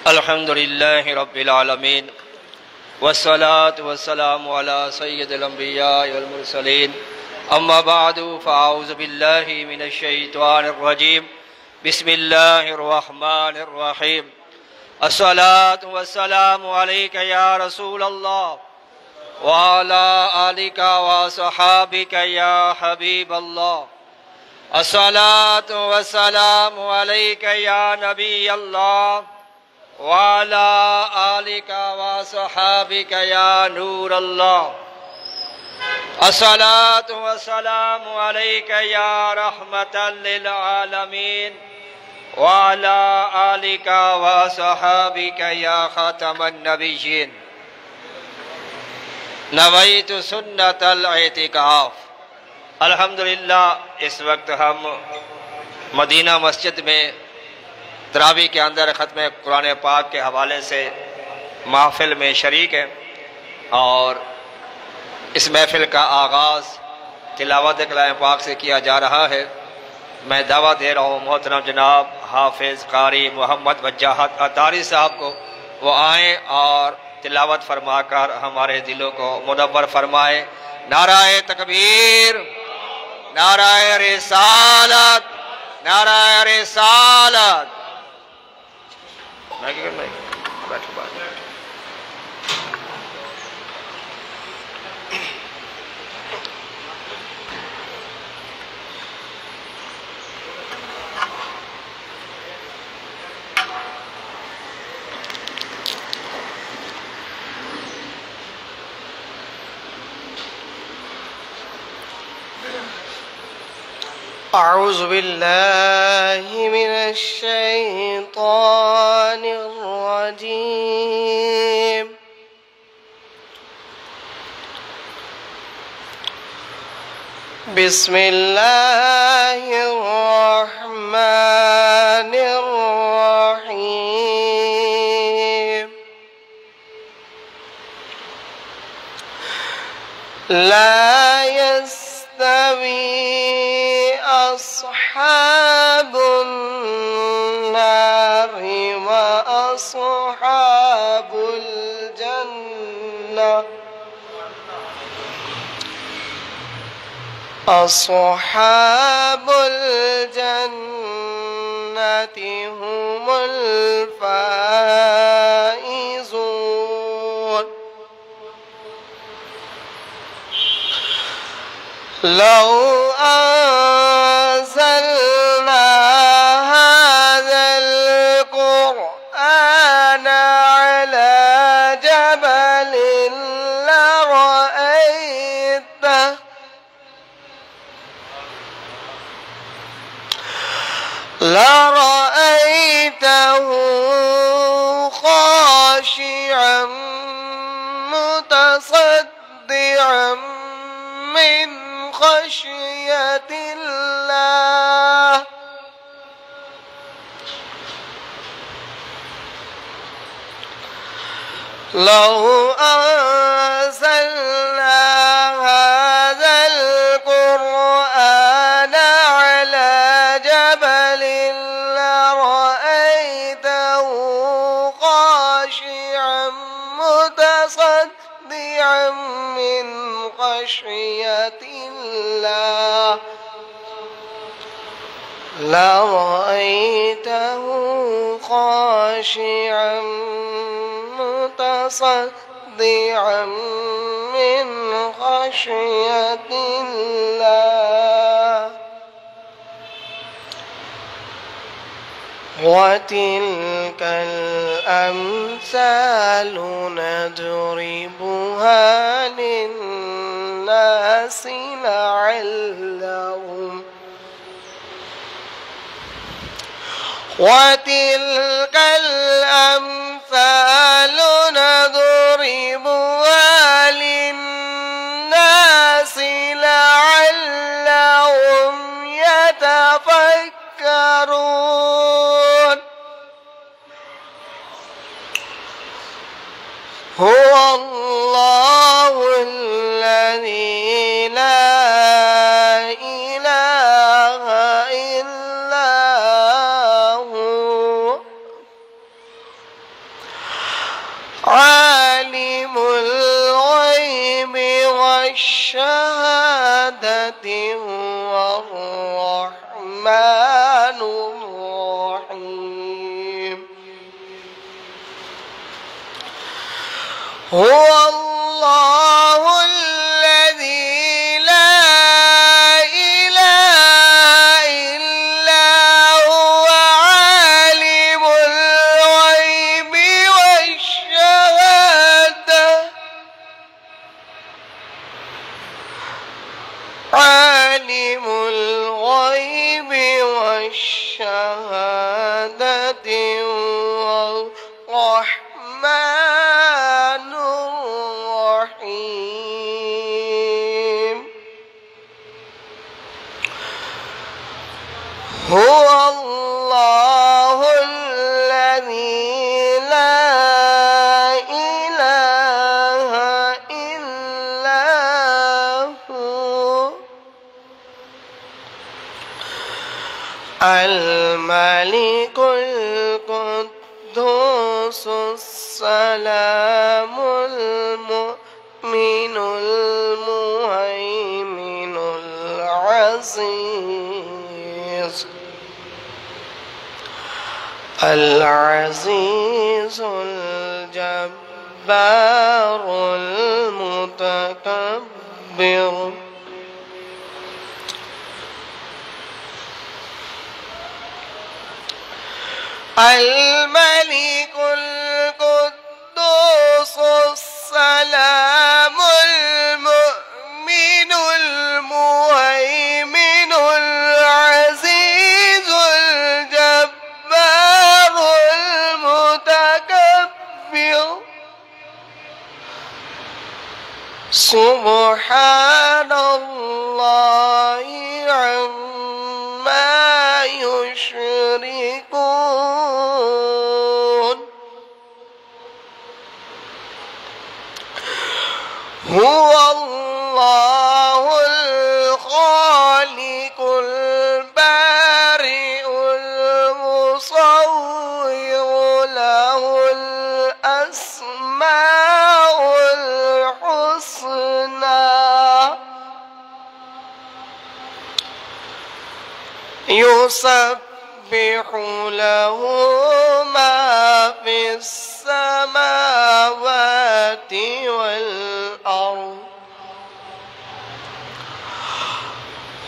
الحمد لله رب العالمين والصلاة والسلام على سيد الأنبياء والمرسلين أما بعد فأعوذ بالله من الشيطان الرجيم بسم الله الرحمن الرحيم الصلاة والسلام عليك يا رسول الله وعلى آلك وصحابك يا حبيب الله الصلاة والسلام عليك يا نبي الله وعلى آلك وصحابك يا نور الله الصلاة والسلام عليك يا رحمة للعالمين وعلى آلك وصحابك يا خاتم النبيين نویت سنت الاعتکاف۔ الحمدللہ اس وقت ہم مدینہ مسجد میں تراویح کے اندر ختم قرآن پاک کے حوالے سے محفل میں شریک ہیں، اور اس محفل کا آغاز تلاوت کلام پاک سے کیا جا رہا ہے۔ میں دعوت دے رہا ہوں محترم جناب حافظ قاری محمد وجاہت عطاری صاحب کو، وہ آئیں اور تلاوت فرما کر ہمارے دلوں کو منور فرمائے۔ نعرہ تکبیر، نعرہ رسالت، نعرہ رسالت۔ أعوذ بالله من الشيطان الرجيم بسم الله الرحمن الرحيم لا يستوي أصحاب النار وأصحاب الجنة أصحاب الجنة هم الفائزون لو أنزلنا هذا القرآن على جبل لرأيته خاشعا متصدعا من خشية الله لو أنزلنا هذا القرآن على جبل لرأيته خاشعا متصدعا من خشية الله لرأيته خاشعا متصدعا من خشية الله وتلك الأمثال نضربها للناس لعلهم وتلك الأمثال نضربها للناس لعلهم يتفكرون الرحمن الرحيم هو الله الذي لا إله إلا هو عالم الغيب والشهادة عالم الغيب والشهادة والرحمن الرحيم هو الله الذي لا إله إلا هو الملك القدوس السلام المؤمن المهيمن العزيز الجبار المتكبر الملك القدوس السلام المؤمن المهيمن العزيز الجبار المتكبر سبحان الله عما يشركون هو الله الخالق البارئ المصور له الأسماء الحسنى يسبح له ما في السماوات والأرض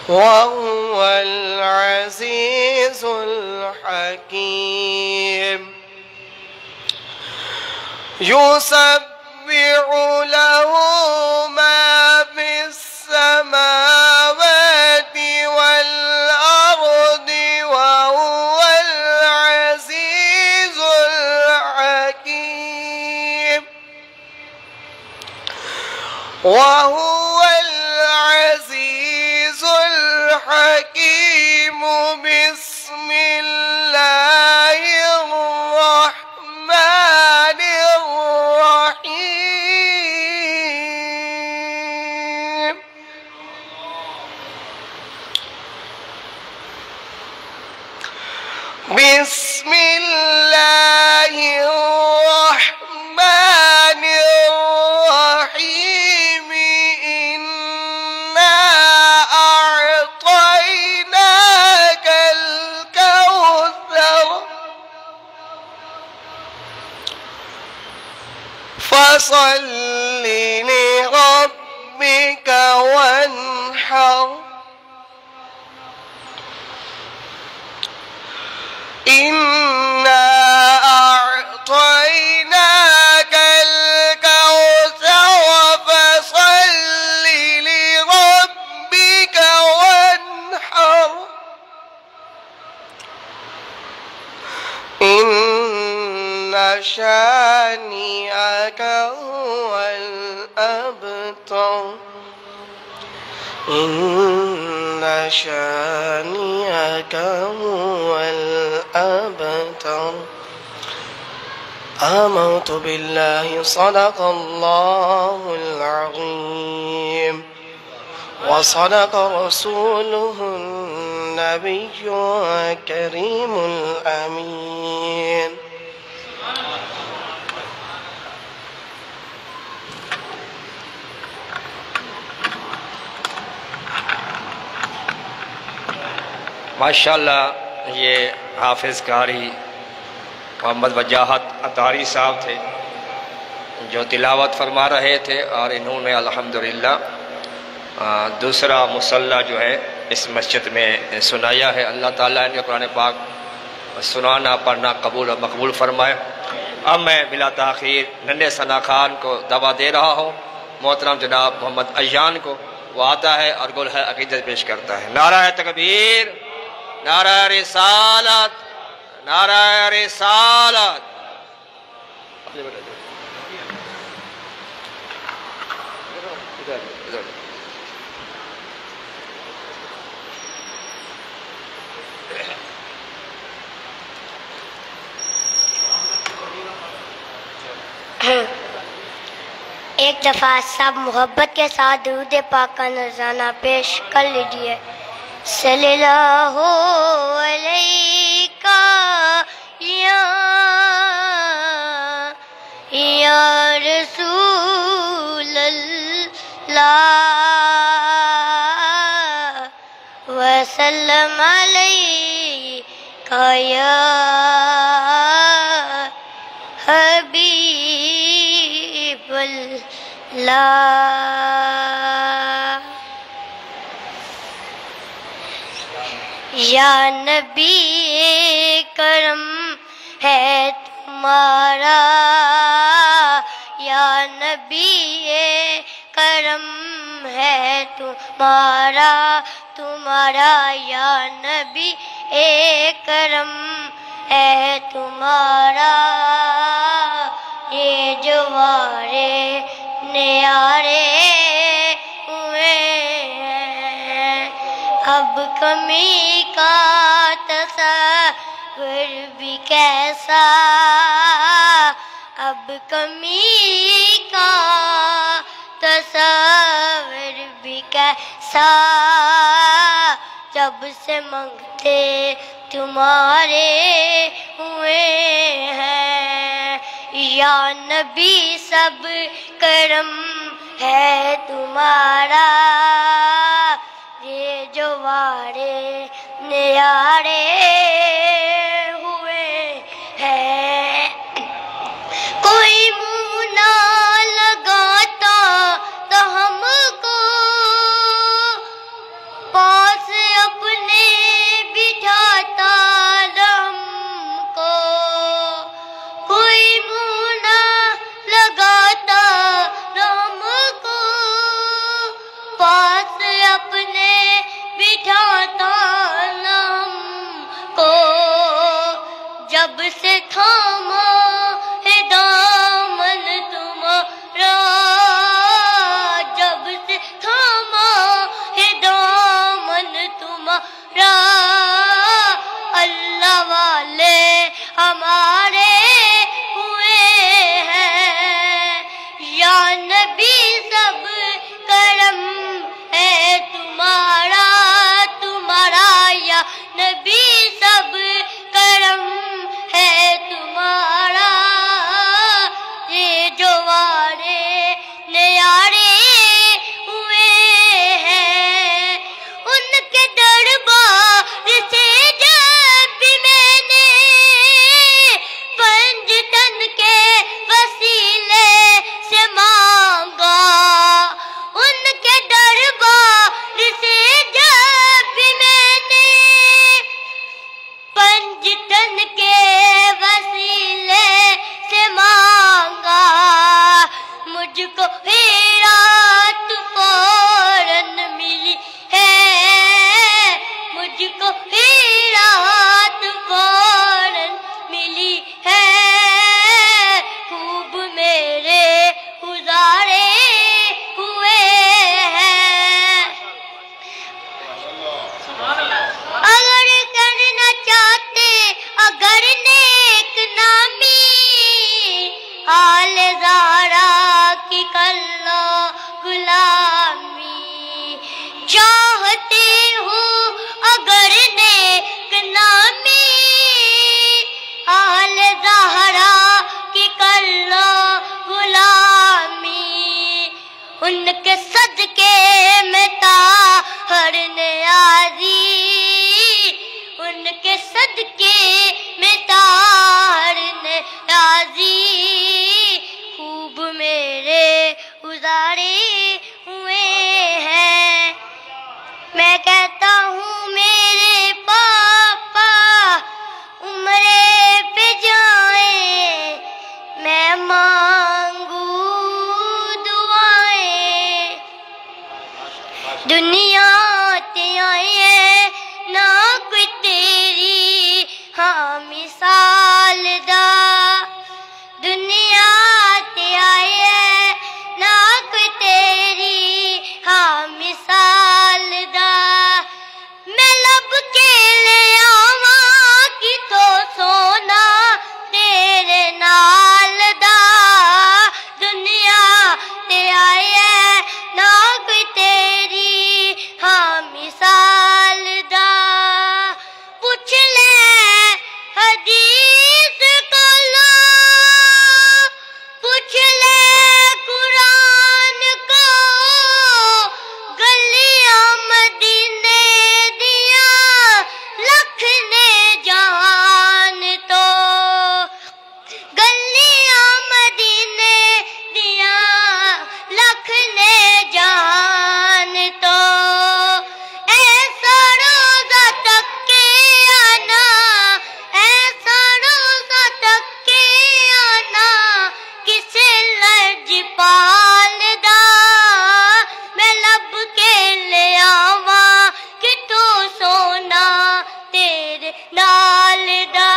وهو العزيز الحكيم يسبح له ما في السماوات والأرض وهو العزيز الحكيم وهو العزيز الحكيم بسم الله الرحمن الرحيم بسم الله الرحمن الرحيم إنا أعطيناك الكوثر فصل لربك وانحر إنا أعطيناك الكوثر فصل لربك وانحر إن شانئك هو الأبتر إن شانئك هو الأبتر آمنت بالله صدق الله العظيم وصدق رسوله النبي الكريم الأمين ماشاءاللہ یہ حافظ قاری محمد وجاہت اطاری صاحب تھے جو تلاوت فرما رہے تھے، اور انہوں نے الحمدللہ دوسرا مصلی جو ہے اس مسجد میں سنایا ہے۔ اللہ تعالیٰ ان کے قرآن پاک سنانا پڑھنا قبول و مقبول فرمائے۔ اب میں بلا تاخیر ننھے ثنا خان کو دعویٰ دے رہا ہوں، محترم جناب محمد ایان کو، وہ آتا ہے اور گل ہے عقیدت پیش کرتا ہے۔ نعرہ تکبیر، نعرہ رسالت، نعرہ رسالت۔ ایک دفعہ سب محبت کے ساتھ درود پاک کا نذرانہ پیش کر لیجئے۔ صلی اللہ علیہ یا رسول اللہ وسلم علیہ یا حبیب اللہ۔ یا نبی کرم ہے تمہارا، یا نبی کرم ہے تمہارا، تمہارا یا نبی کرم ہے تمہارا، یہ جوارے نیارے ہوئے ہیں، اب کمی کا تصور بھی کیسا، اب کمی کا تصور بھی کیسا، جب سے منگتے تمہارے ہوئے ہیں، یا نبی سب کرم ہے تمہارا، یہ جو وارے نیارے ہوئے ہیں، کوئی منہ نہ لگاتا تو ہم کو پاس اپنے بٹھاتا ہم کو، کوئی منہ نہ لگاتا ہم کو پاس اپنے بٹھاتا ہم کو، جب سے تھاما ہے دامن تمہارا، جب سے تھاما ہے دامن تمہارا، اللہ والے ہمارے ہوئے ہیں، یا نبی سب کرم ہے تمہارا، تمہارا یا نبی سب کرم ہے تمہارا، یہ جو وارے نیارے ہوئے ہیں، ان کے دربار سے جب بھی میں نے پنجتن کے وسیلے سے مانگا، ان کے دربار سے جب بھی میں نے پنجتن کے وسیلے سے مانگا، مجھ کو خیرات فوراً ملی ہے، مجھ کو خیرات فوراً ملی ہے، خوب میرے گزارے ہوئے ہیں، اگر کرنا چاہتے اگر نیک مثال دا دنیا تے آئے نہ کوئی تیری ہاں مثال دا میں لب کے لے آواں کی تو سونا تیرے نال دا دنیا تے آئے نہ کوئی تیری ہاں مثال دا پوچھ لے حدیث کولو پوچھ لے قرآن کو گلیاں مدینے دیا لکھ نے جہان تو گلیاں مدینے دیا لکھ نے جہان تو ایسا روزہ تک کے آنا ایسا روزہ تک کے آنا کسے لرج پال دا میں لب کے لے آواں کہ تو سونا تیرے نال دا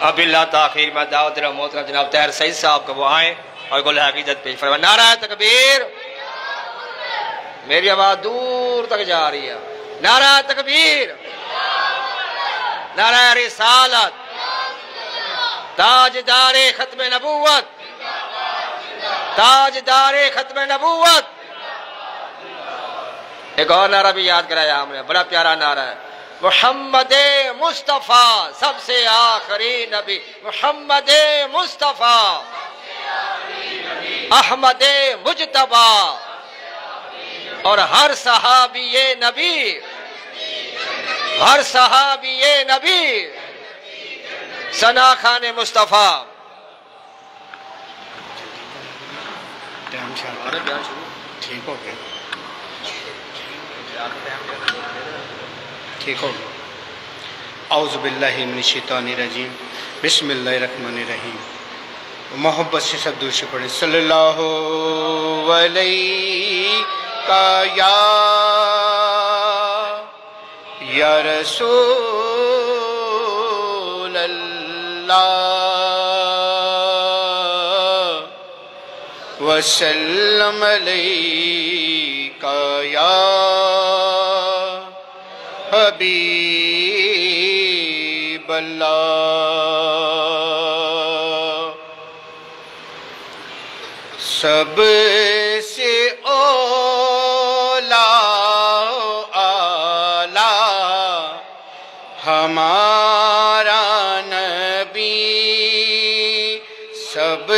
اب اللہ تاخیر میں دعوت محترم جناب طاہر سعید صاحب کو وہ آئیں اور گل حقیقت پیش فرمائیں نعرہ تکبیر میری آواز دور تک جا رہی ہے نعرہ تکبیر نعرہ رسالت تاجدار ختم نبوت تاجدار ختم نبوت ایک اور نعرہ بھی یاد کرایا ہم نے بڑا پیارا نعرہ ہے محمد مصطفیٰ سب سے آخری نبی محمد مصطفیٰ احمد مجتبی اور ہر صحابی نبی ہر صحابی نبی ثنا خان مصطفیٰ ٹھیک ہو گیا ٹھیک ہو گیا اعوذ باللہ من الشیطان الرجیم بسم اللہ الرحمن الرحیم محبت سے سب دوسرے پڑھیں صلی اللہ علیہ یا رسول اللہ وسلم علیہ یا حبیب اللہ سب سے اولا اعلیٰ ہمارا نبی سب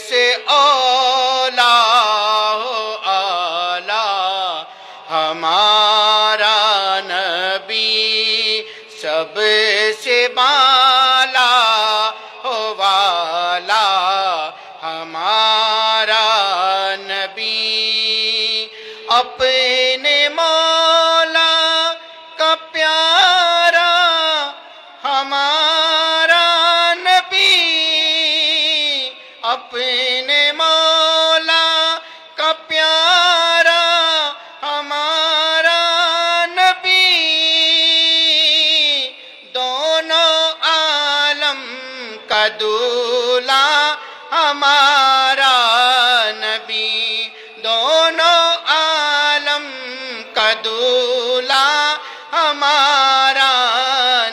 سے اولا اعلیٰ ہمارا نبی سب سے بالا ہو والا ہمارا نبی اپنے مولا کا پیارا ہمارا نبی اپنے مولا کا پیارا ہمارا نبی دونوں عالم کا دولہ ہمارا نبی دونوں عالم کا دولہ ہمارا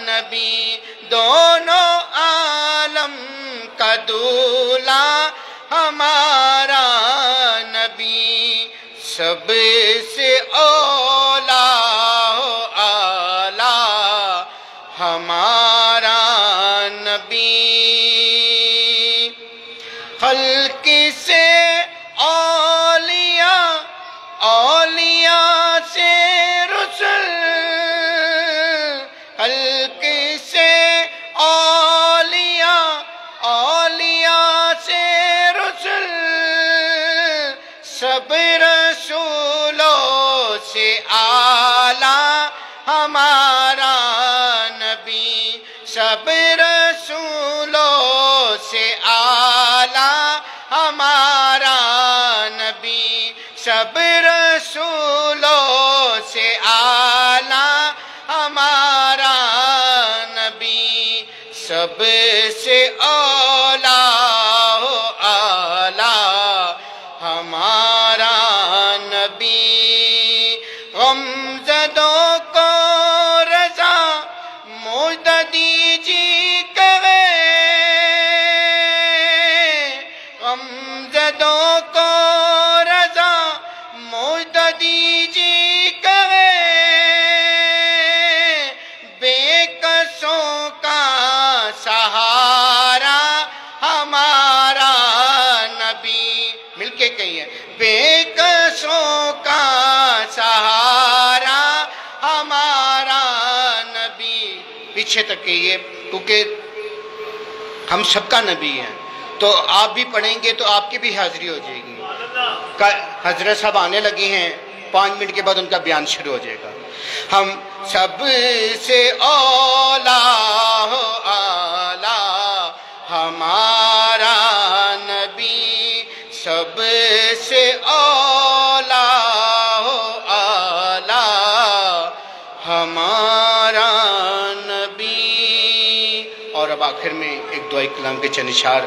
نبی دونوں عالم کا دولہ ہمارا نبی سب سے اولا اعلیٰ ہمارا نبی خلق سے اولیاء اولیاء سے رسل خلق سے اولیاء اولیاء سے رسل سب رسولوں سے اعلیٰ ہمارا نبی سب رسولوں سے اعلیٰ ہمارا نبی سب رسولوں سے اعلیٰ سب سے اولا ہو اعلیٰ ہمارا نبی، غمزدوں کو رضا مجھ دیجی کرے، غمزدوں کو رضا مجھ دیجی کرے، بے کسوں کا سہارا ہمارا نبی، مل کے کہیے بے کسوں کا سہارا ہمارا نبی۔ پیچھے تک کہیے کیونکہ ہم سب کا نبی ہیں، تو آپ بھی پڑھیں گے تو آپ کی بھی حاضری ہو جائے گی۔ حضرت صاحب آنے لگے ہیں، 5 منٹ کے بعد ان کا بیان شروع ہو جائے گا۔ ہم سب سے اولا ہو اعلیٰ ہمارا نبی، سب سے اولا ہو اعلیٰ ہمارا نبی۔ اور اب آخر میں ایک دعائی کلام کے چند اشعار۔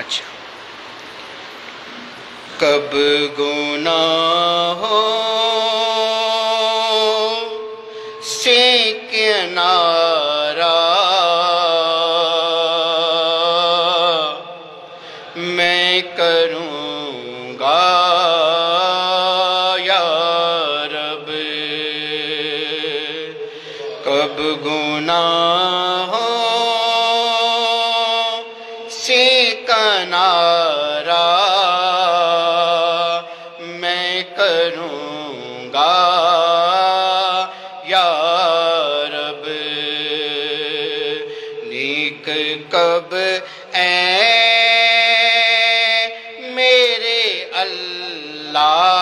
اچھا، کب گناہوں سے کنارہ میں کروں گا یا رب، کب گناہوں سے کنارہ میں کروں گا یا رب، نیک کب اے میرے اللہ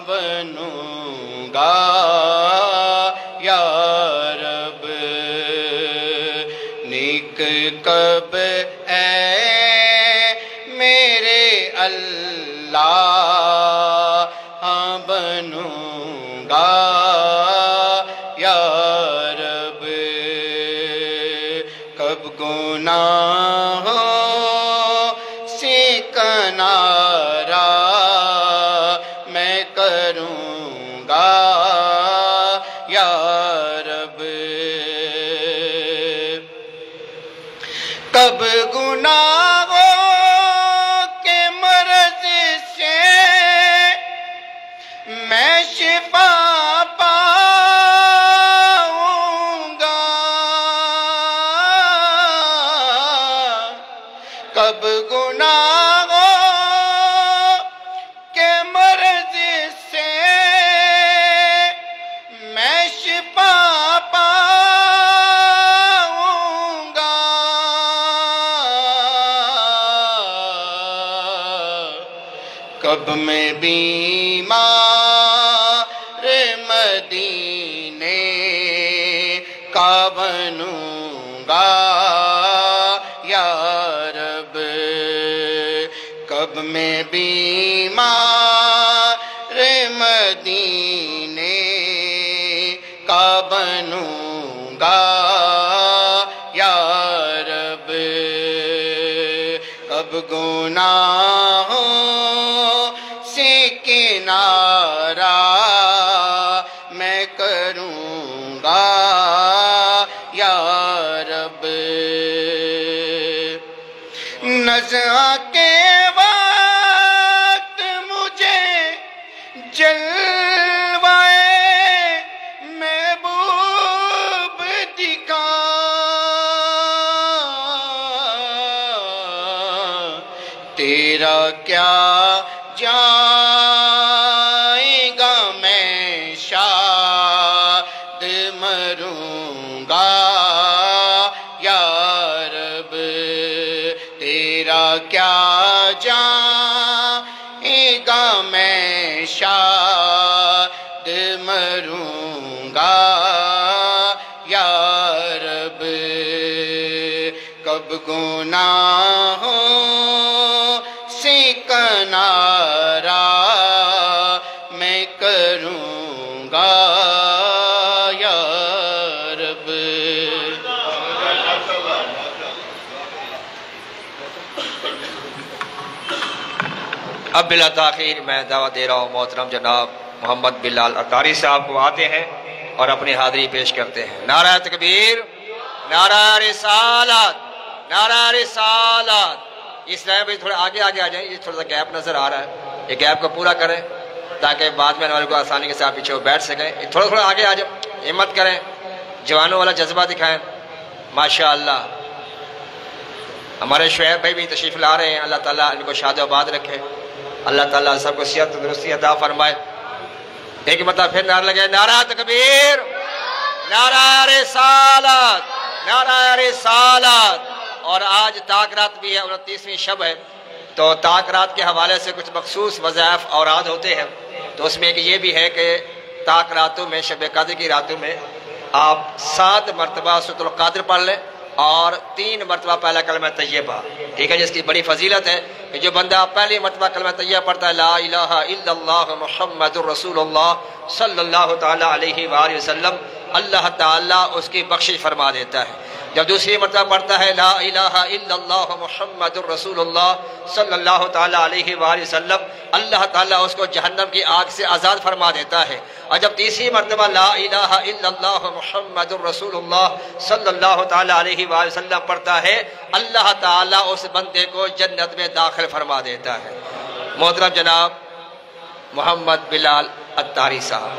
بنوں گا یا رب، نیک کب اے میرے اللہ بنوں گا یا رب، کب گناہوں سے کنارہ میں کروں گا یا رب، کب گناہوں کے مرض سے میں شفا پاؤں گا، کب گناہوں کے مرض سے میں شفا پاؤں گا، کب میں بیمار مدینے کا بنوں گا یا رب، کب میں بیمار مدینے کا بنوں گا یا رب، کب گناہوں سے کنارہ میں کروں گا یا رب، نزع کے وقت مجھے جلوائے محبوب دکھا، تیرا کیا جائے گا میں شاد مروں گا یا رب، تیرا کیا جائے گا میں شاد مروں گا یا رب، کب گناہوں سے کنارہ اب بلا تاخیر میں دعوت دے رہا ہوں محترم جناب محمد بلال اطاری صاحب کو آتے ہیں اور اپنی حاضری پیش کرتے ہیں۔ نعرہ تکبیر، نعرہ رسالت، نعرہ رسالت۔ اس طرح بھی تھوڑے آگے آ جائیں، یہ تھوڑا سا گیپ نظر آ رہا ہے، یہ گیپ کو پورا کریں تاکہ بعد میں ہمارے کو آسانی کے ساتھ پیچھے بیٹھ سکیں۔ تھوڑا تھوڑا آگے آ جائیں، ہمت کریں، جوانوں والا جذبہ دکھائیں۔ ماشاءاللہ ہمارے شعیب بھائی بھی تشریف لا رہے ہیں، اللہ تعالیٰ ان کو شاد و آباد رکھے، اللہ تعالیٰ سب کو صحت تندرستی عطا فرمائے۔ ایک مطلب پھر نعرہ لگے، نعرہ تکبیر، نعرہ رسالت، نعرہ رسالت۔ اور آج تاک رات بھی ہے، 29ویں شب ہے، تو تاک رات کے حوالے سے کچھ مخصوص وظائف اوراد ہوتے ہیں، تو اس میں ایک یہ بھی ہے کہ تاک راتوں میں، شب قدر کی راتوں میں آپ 7 مرتبہ سورۃ القدر پڑھ لیں اور 3 مرتبہ پہلا کلمہ طیبہ، ٹھیک ہے، جس کی بڑی فضیلت ہے کہ جو بندہ پہلی مرتبہ کلمہ طیبہ پڑھتا ہے، لا الہ الا اللہ محمد الرسول اللہ صلی اللہ تعالیٰ علیہ وآلہ وسلم، اللہ تعالیٰ اس کی بخشش فرما دیتا ہے۔ جب دوسری مرتبہ پڑھتا ہے، لا الہ الا اللہ محمد الرسول اللہ صلی اللہ تعالیٰ علیہ وآلہ وسلم، اللہ تعالیٰ اس کو جہنم کی آگ سے آزاد فرما دیتا ہے۔ اور جب تیسری مرتبہ لا الہ الا اللہ محمد الرسول اللہ صلی اللہ تعالیٰ علیہ وآلہ وسلم پڑھتا ہے، اللہ تعالیٰ اس بندے کو جنت میں داخل فرما دیتا ہے۔ محترم جناب محمد بلال اطاری صاحب۔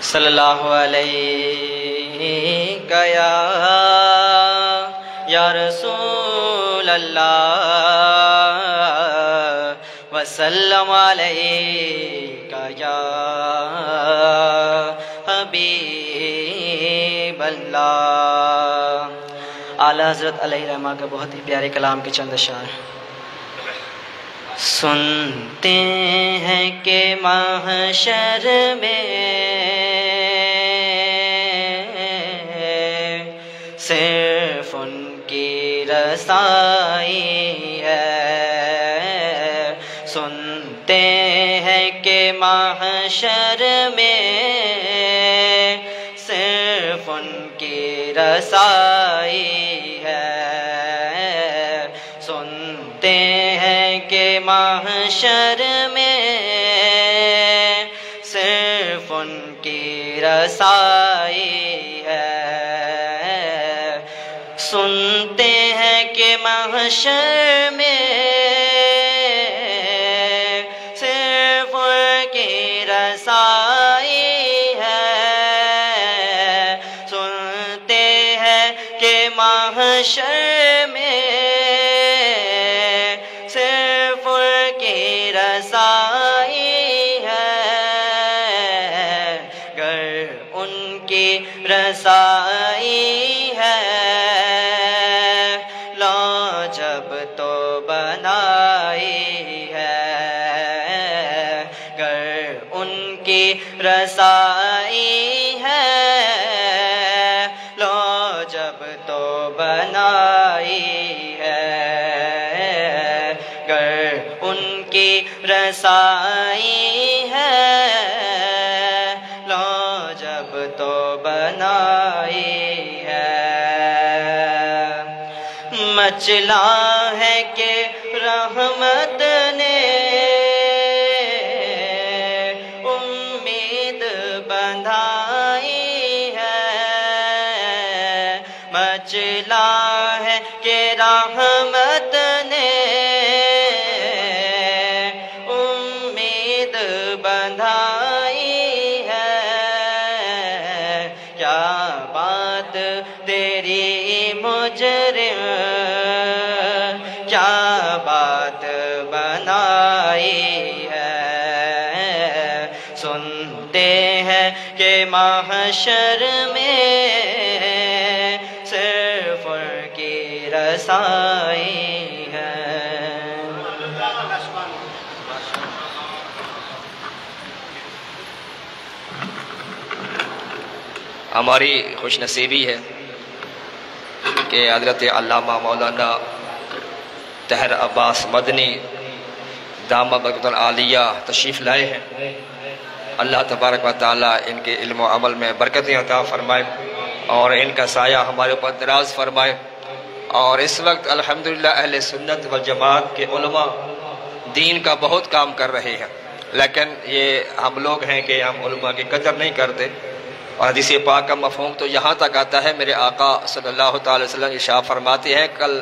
صلی اللہ علیہ یا رسول اللہ وسلم علیہ یا حبیب اللہ۔ اعلیٰ حضرت علیہ رحمہ کا بہت ہی پیارے کلام کے چند اشعار۔ سنتے ہیں کہ محشر میں صرف ان کی رسائی ہے، سنتے ہیں کہ محشر میں صرف ان کی رسائی ہے، سنتے ہیں کہ محشر میں صرف ان کی رسائی ہے، سنتے ہیں کہ محشر میں صرف ان کی رسائی ہے، سنتے ہیں کہ محشر میں صرف ان کی رسائی ہے، گر ان کی رسائی ہے لا جب تو بنائی ہے، گر ان کی رسائی ہے لا جب تو بنائی ہے، گر ان کی رسائی ہے لا جب تو بنائی ہے، مچلا ہے کہ رحمت نے امید بندھائی ہے، مچلا ہے کہ رحمت نے امید بندھائی ہے، کیا بات تیری مجرم، کیا بات بنائی ہے، سنتے ہیں کہ محشر میں صرف ان کی رسائی ہے۔ ہماری خوش نصیبی ہے کہ حضرت علامہ مولانا طاہر عباس مدنی دامہ برکت العالیہ تشریف لائے ہیں۔ اللہ تبارک و تعالیٰ ان کے علم و عمل میں برکتیں عطا فرمائے، اور ان کا سایہ ہمارے اوپر دراز فرمائے۔ اور اس وقت الحمدللہ اہل سنت والجماعت کے علماء دین کا بہت کام کر رہے ہیں، لیکن یہ ہم لوگ ہیں کہ ہم علماء کی قدر نہیں کرتے۔ اور حدیث پاک کا مفہوم تو یہاں تک آتا ہے، میرے آقا صلی اللہ تعالی وسلم ارشاد فرماتے ہیں کل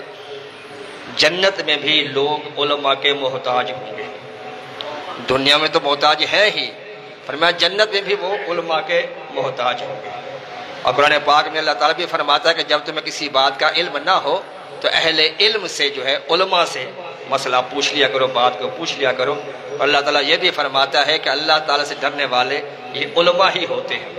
جنت میں بھی لوگ علماء کے محتاج ہوں گے۔ دنیا میں تو محتاج ہے ہی، فرمایا جنت میں بھی وہ علماء کے محتاج ہوں گے۔ اور قرآن پاک میں اللہ تعالیٰ بھی فرماتا ہے کہ جب تمہیں کسی بات کا علم نہ ہو تو اہل علم سے جو ہے علماء سے مسئلہ پوچھ لیا کرو، بات کو پوچھ لیا کرو۔ اور اللہ تعالیٰ یہ بھی فرماتا ہے کہ اللہ تعالیٰ سے ڈرنے والے یہ علماء ہی ہوتے ہیں۔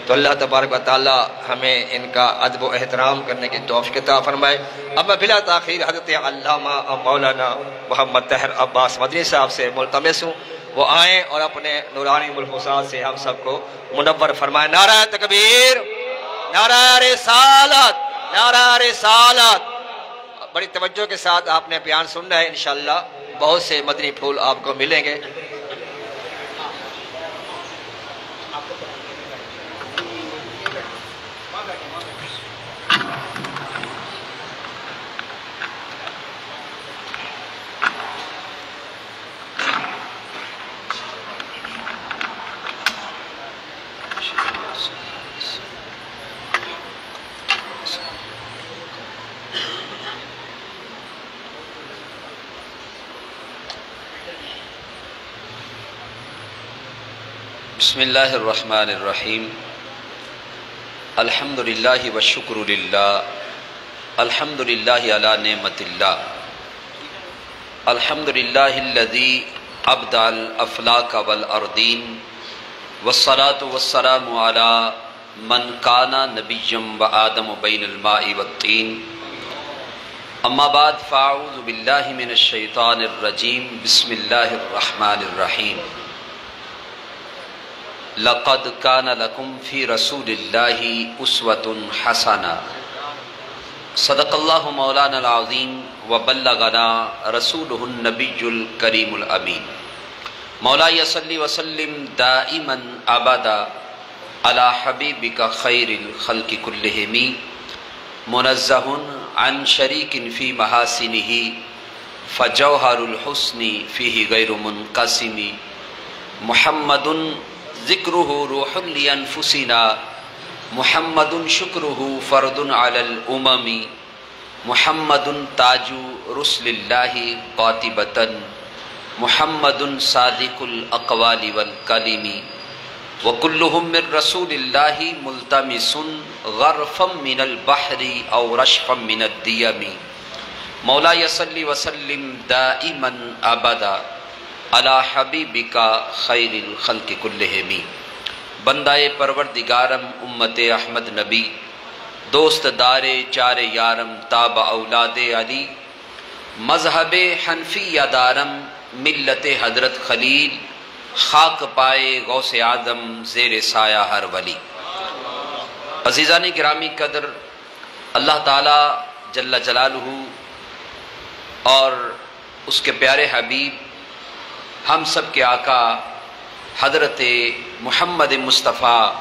تو اللہ تبارک و تعالیٰ ہمیں ان کا ادب و احترام کرنے کی توفیق عطا فرمائے۔ اب میں بلا تاخیر حضرت علامہ مولانا محمد طاہر عباس مدنی صاحب سے ملتمس ہوں وہ آئیں اور اپنے نورانی ملفوظات سے ہم سب کو منور فرمائے۔ نعرہ تکبیر، نعرہ رسالت، نعرہ رسالت۔ بڑی توجہ کے ساتھ آپ نے بیان سننا ہے، انشاءاللہ بہت سے مدنی پھول آپ کو ملیں گے۔ بسم اللہ الرحمن الرحیم، الحمد للہ والشکر للہ، الحمد للہ علی نعمت اللہ، الحمد للہ الذی ابدع الافلاک والارضین، والصلاة والسلام علی من کان نبیا وآدم بین الماء والطین، اما بعد فاعوذ باللہ من الشیطان الرجیم، بسم اللہ الرحمن الرحیم۔ لقد كان لكم في رسول الله أسوة حسنة، صدق الله مولانا العظيم وبلغنا رسوله النبي الكريم الأمين۔ مولاي صل وسلم دائما أبدا على حبيبك خير الخلق كلهم، منزه عن شريك في محاسنه، فجوهر الحسن فيه غير منقسم، محمد ذکرہ روح لانفسنا، محمد شکرہ فرد علی الامم، محمد تاج رسل اللہ قاطبۃ، محمد صادق الاقوال والکلم، وکلہم من رسول اللہ ملتمس غرفا من البحر او رشفا من الدیم، مولاي صل وسلم دائما ابدا علی حبیبک خیر الخلق کلہم۔ بندہ پروردگارم امت احمد نبی، دوست دار چار یارم تاب اولاد علی، مذہب حنفیہ دارم ملت حضرت خلیل، خاک پائے غوث اعظم زیر سایہ ہر ولی۔ عزیزان گرامی قدر، اللہ تعالی جل جلالہ اور اس کے پیارے حبیب ہم سب کے آقا حضرت محمد مصطفیٰ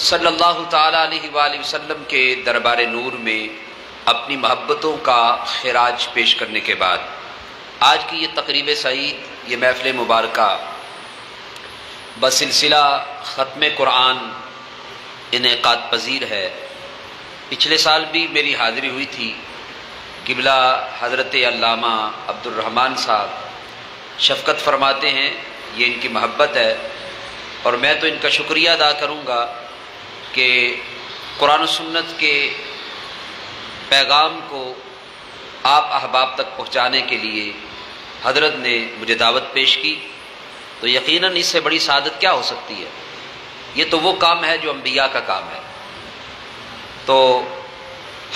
صلی اللہ تعالیٰ علیہ وآلہ وسلم کے دربار نور میں اپنی محبتوں کا خراج پیش کرنے کے بعد آج کی یہ تقریب سعید، یہ محفل مبارکہ بسلسلہ ختم قرآن انعقاد پذیر ہے۔ پچھلے سال بھی میری حاضری ہوئی تھی، قبلہ حضرت علامہ عبد الرحمن صاحب شفقت فرماتے ہیں، یہ ان کی محبت ہے، اور میں تو ان کا شکریہ ادا کروں گا کہ قرآن و سنت کے پیغام کو آپ احباب تک پہنچانے کے لیے حضرت نے مجھے دعوت پیش کی، تو یقیناً اس سے بڑی سعادت کیا ہو سکتی ہے۔ یہ تو وہ کام ہے جو انبیاء کا کام ہے، تو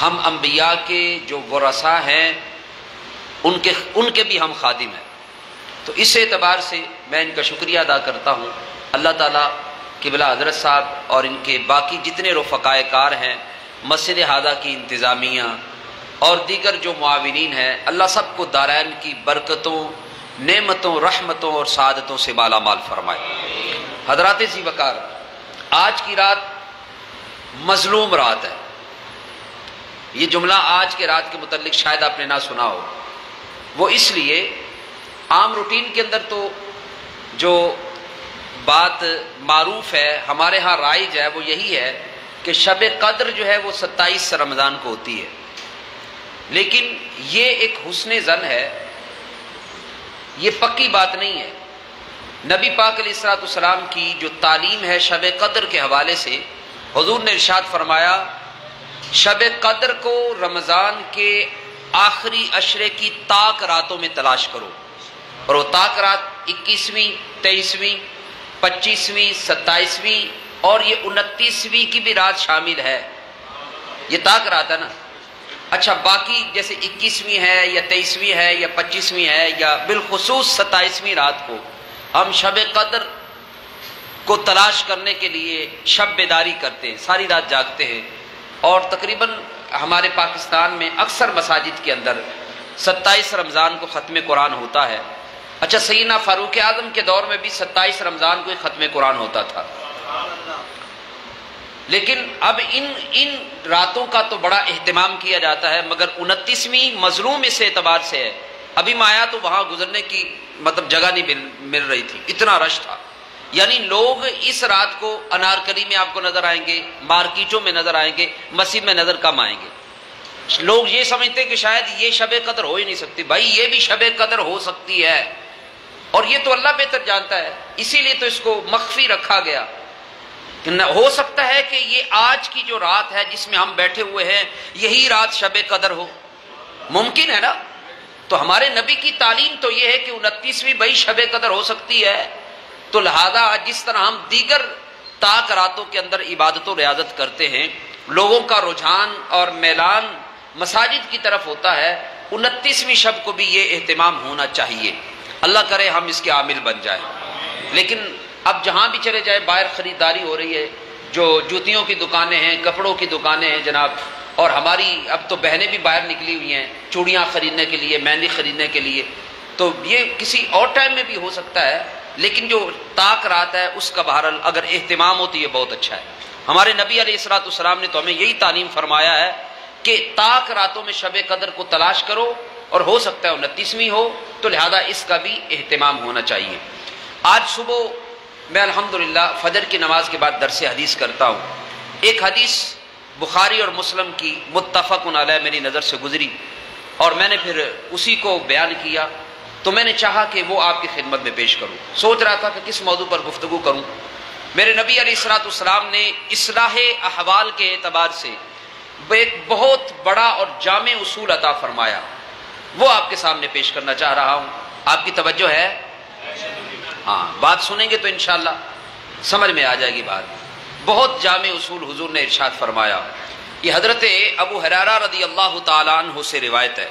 ہم انبیاء کے جو ورثاء ہیں ان کے بھی ہم خادم ہیں، تو اس اعتبار سے میں ان کا شکریہ ادا کرتا ہوں۔ اللہ تعالیٰ قبلہ حضرت صاحب اور ان کے باقی جتنے رفقائے کار ہیں، مسجد ہادہ کی انتظامیہ اور دیگر جو معاونین ہیں، اللہ سب کو دارین کی برکتوں، نعمتوں، رحمتوں اور سعادتوں سے مالا مال فرمائے۔ حضرات ذی وقار، آج کی رات مظلوم رات ہے. یہ جملہ آج کے رات کے متعلق شاید آپ نے نہ سنا ہو. وہ اس لیے عام روٹین کے اندر تو جو بات معروف ہے ہمارے ہاں رائج ہے وہ یہی ہے کہ شب قدر جو ہے وہ 27 رمضان کو ہوتی ہے. لیکن یہ ایک حسن ظن ہے، یہ پکی بات نہیں ہے. نبی پاک علیہ الصلوۃ والسلام کی جو تعلیم ہے شب قدر کے حوالے سے، حضور نے ارشاد فرمایا شب قدر کو رمضان کے آخری عشرے کی طاق راتوں میں تلاش کرو. اور وہ طاق رات 21ویں، 23ویں، 25ویں، 27ویں اور یہ 29ویں کی بھی رات شامل ہے. یہ طاق رات ہے نا. اچھا باقی جیسے 21ویں ہے یا 23ویں ہے یا 25ویں ہے یا بالخصوص 27ویں رات کو ہم شب قدر کو تلاش کرنے کے لیے شب بیداری کرتے ہیں، ساری رات جاگتے ہیں. اور تقریباً ہمارے پاکستان میں اکثر مساجد کے اندر 27 رمضان کو ختم قرآن ہوتا ہے. اچھا سیدنا فاروق اعظم کے دور میں بھی 27 رمضان کو ہی ختم قرآن ہوتا تھا. لیکن اب ان راتوں کا تو بڑا اہتمام کیا جاتا ہے، مگر 29ویں مظلوم اس اعتبار سے ہے. ابھی میں آیا تو وہاں گزرنے کی جگہ نہیں مل رہی تھی، اتنا رش تھا. یعنی لوگ اس رات کو انارکلی میں آپ کو نظر آئیں گے، مارکیٹوں میں نظر آئیں گے، مسجد میں نظر کم آئیں گے. لوگ یہ سمجھتے ہیں کہ شاید یہ شب قدر ہو ہی نہیں سکتی. بھائی یہ بھی شب قدر ہو سکتی ہے، اور یہ تو اللہ بہتر جانتا ہے، اسی لیے تو اس کو مخفی رکھا گیا. ہو سکتا ہے کہ یہ آج کی جو رات ہے جس میں ہم بیٹھے ہوئے ہیں یہی رات شب قدر ہو، ممکن ہے نا. تو ہمارے نبی کی تعلیم تو یہ ہے کہ 29ویں بھائی شب قدر ہو سکتی ہے. تو لہذا جس طرح ہم دیگر طاق راتوں کے اندر عبادت و ریاضت کرتے ہیں، لوگوں کا رجحان اور میلان مساجد کی طرف ہوتا ہے، 29ویں شب کو بھی یہ اہتمام ہونا چاہیے. اللہ کرے ہم اس کے عامل بن جائیں. لیکن اب جہاں بھی چلے جائے باہر خریداری ہو رہی ہے، جو جوتیوں کی دکانیں ہیں، کپڑوں کی دکانیں ہیں جناب، اور ہماری اب تو بہنیں بھی باہر نکلی ہوئی ہیں چوڑیاں خریدنے کے لیے، مہندی خریدنے کے لیے. تو یہ کسی اور ٹائم میں بھی ہو سکتا ہے، لیکن جو طاق رات ہے اس کا بہرحال اگر اہتمام ہو تو یہ بہت اچھا ہے. ہمارے نبی علیہ الصلوۃ والسلام نے تو ہمیں یہی تعلیم فرمایا ہے کہ طاق راتوں میں شب قدر کو تلاش کرو، اور ہو سکتا ہے 29ویں ہو، تو لہذا اس کا بھی اہتمام ہونا چاہیے. آج صبح میں الحمدللہ فجر کی نماز کے بعد درس حدیث کرتا ہوں. ایک حدیث بخاری اور مسلم کی متفق علیہ میری نظر سے گزری، اور میں نے پھر اسی کو بیان کیا. تو میں نے چاہا کہ وہ آپ کی خدمت میں پیش کروں. سوچ رہا تھا کہ کس موضوع پر گفتگو کروں. میرے نبی علیہ الصلوۃ والسلام نے اصلاح احوال کے اعتبار سے ایک بہت بڑا اور جامع اصول عطا فرمایا، وہ آپ کے سامنے پیش کرنا چاہ رہا ہوں. آپ کی توجہ ہے؟ ہاں، بات سنیں گے تو انشاءاللہ سمجھ میں آ جائے گی بات. بہت جامع اصول حضور نے ارشاد فرمایا. یہ حضرت ابو ہریرہ رضی اللہ تعالیٰ عنہ سے روایت ہے.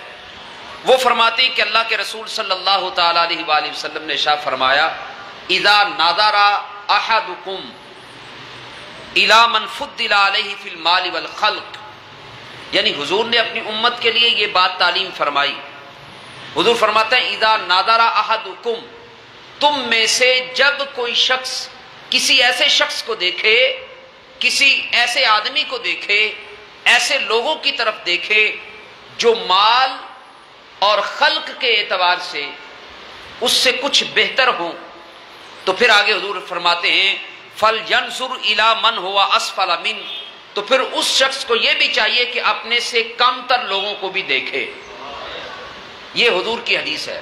وہ فرماتے ہیں کہ اللہ کے رسول صلی اللہ تعالیٰ علیہ وآلہ وسلم نے ارشاد فرمایا اذا نظر احدکم الی من فضل علیہ فی المال والخلق. یعنی حضور نے اپنی امت کے لیے یہ بات تعلیم فرمائی. حضور فرماتے ہیں اذا نظر احدکم، تم میں سے جب کوئی شخص کسی ایسے شخص کو دیکھے، کسی ایسے آدمی کو دیکھے، ایسے لوگوں کی طرف دیکھے جو مال اور خلق کے اعتبار سے اس سے کچھ بہتر ہوں، تو پھر آگے حضور فرماتے ہیں فَلْيَنْظُرْ إِلَى مَنْ هُوَ أَسْفَلَ مِنْ، تو پھر اس شخص کو یہ بھی چاہیے کہ اپنے سے کم تر لوگوں کو بھی دیکھے. یہ حضور کی حدیث ہے.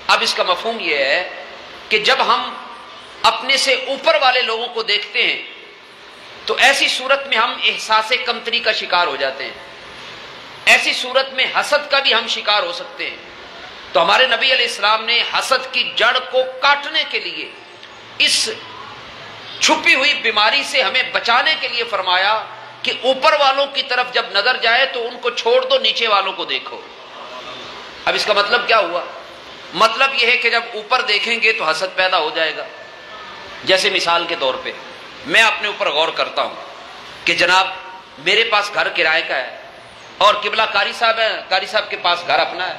اب اس کا مفہوم یہ ہے کہ جب ہم اپنے سے اوپر والے لوگوں کو دیکھتے ہیں تو ایسی صورت میں ہم احساس کمتری کا شکار ہو جاتے ہیں. ایسی صورت میں حسد کا بھی ہم شکار ہو سکتے ہیں. تو ہمارے نبی علیہ السلام نے حسد کی جڑ کو کاٹنے کے لیے، اس چھپی ہوئی بیماری سے ہمیں بچانے کے لیے فرمایا کہ اوپر والوں کی طرف جب نظر جائے تو ان کو چھوڑ دو، نیچے والوں کو دیکھو. اب اس کا مطلب کیا ہوا؟ مطلب یہ ہے کہ جب اوپر دیکھیں گے تو حسد پیدا ہو جائے گا. جیسے مثال کے طور پہ میں اپنے اوپر غور کرتا ہوں کہ جناب میرے پاس گھر کرائے کا ہے اور قبلہ قاری صاحب ہیں، قاری صاحب کے پاس گھر اپنا ہے،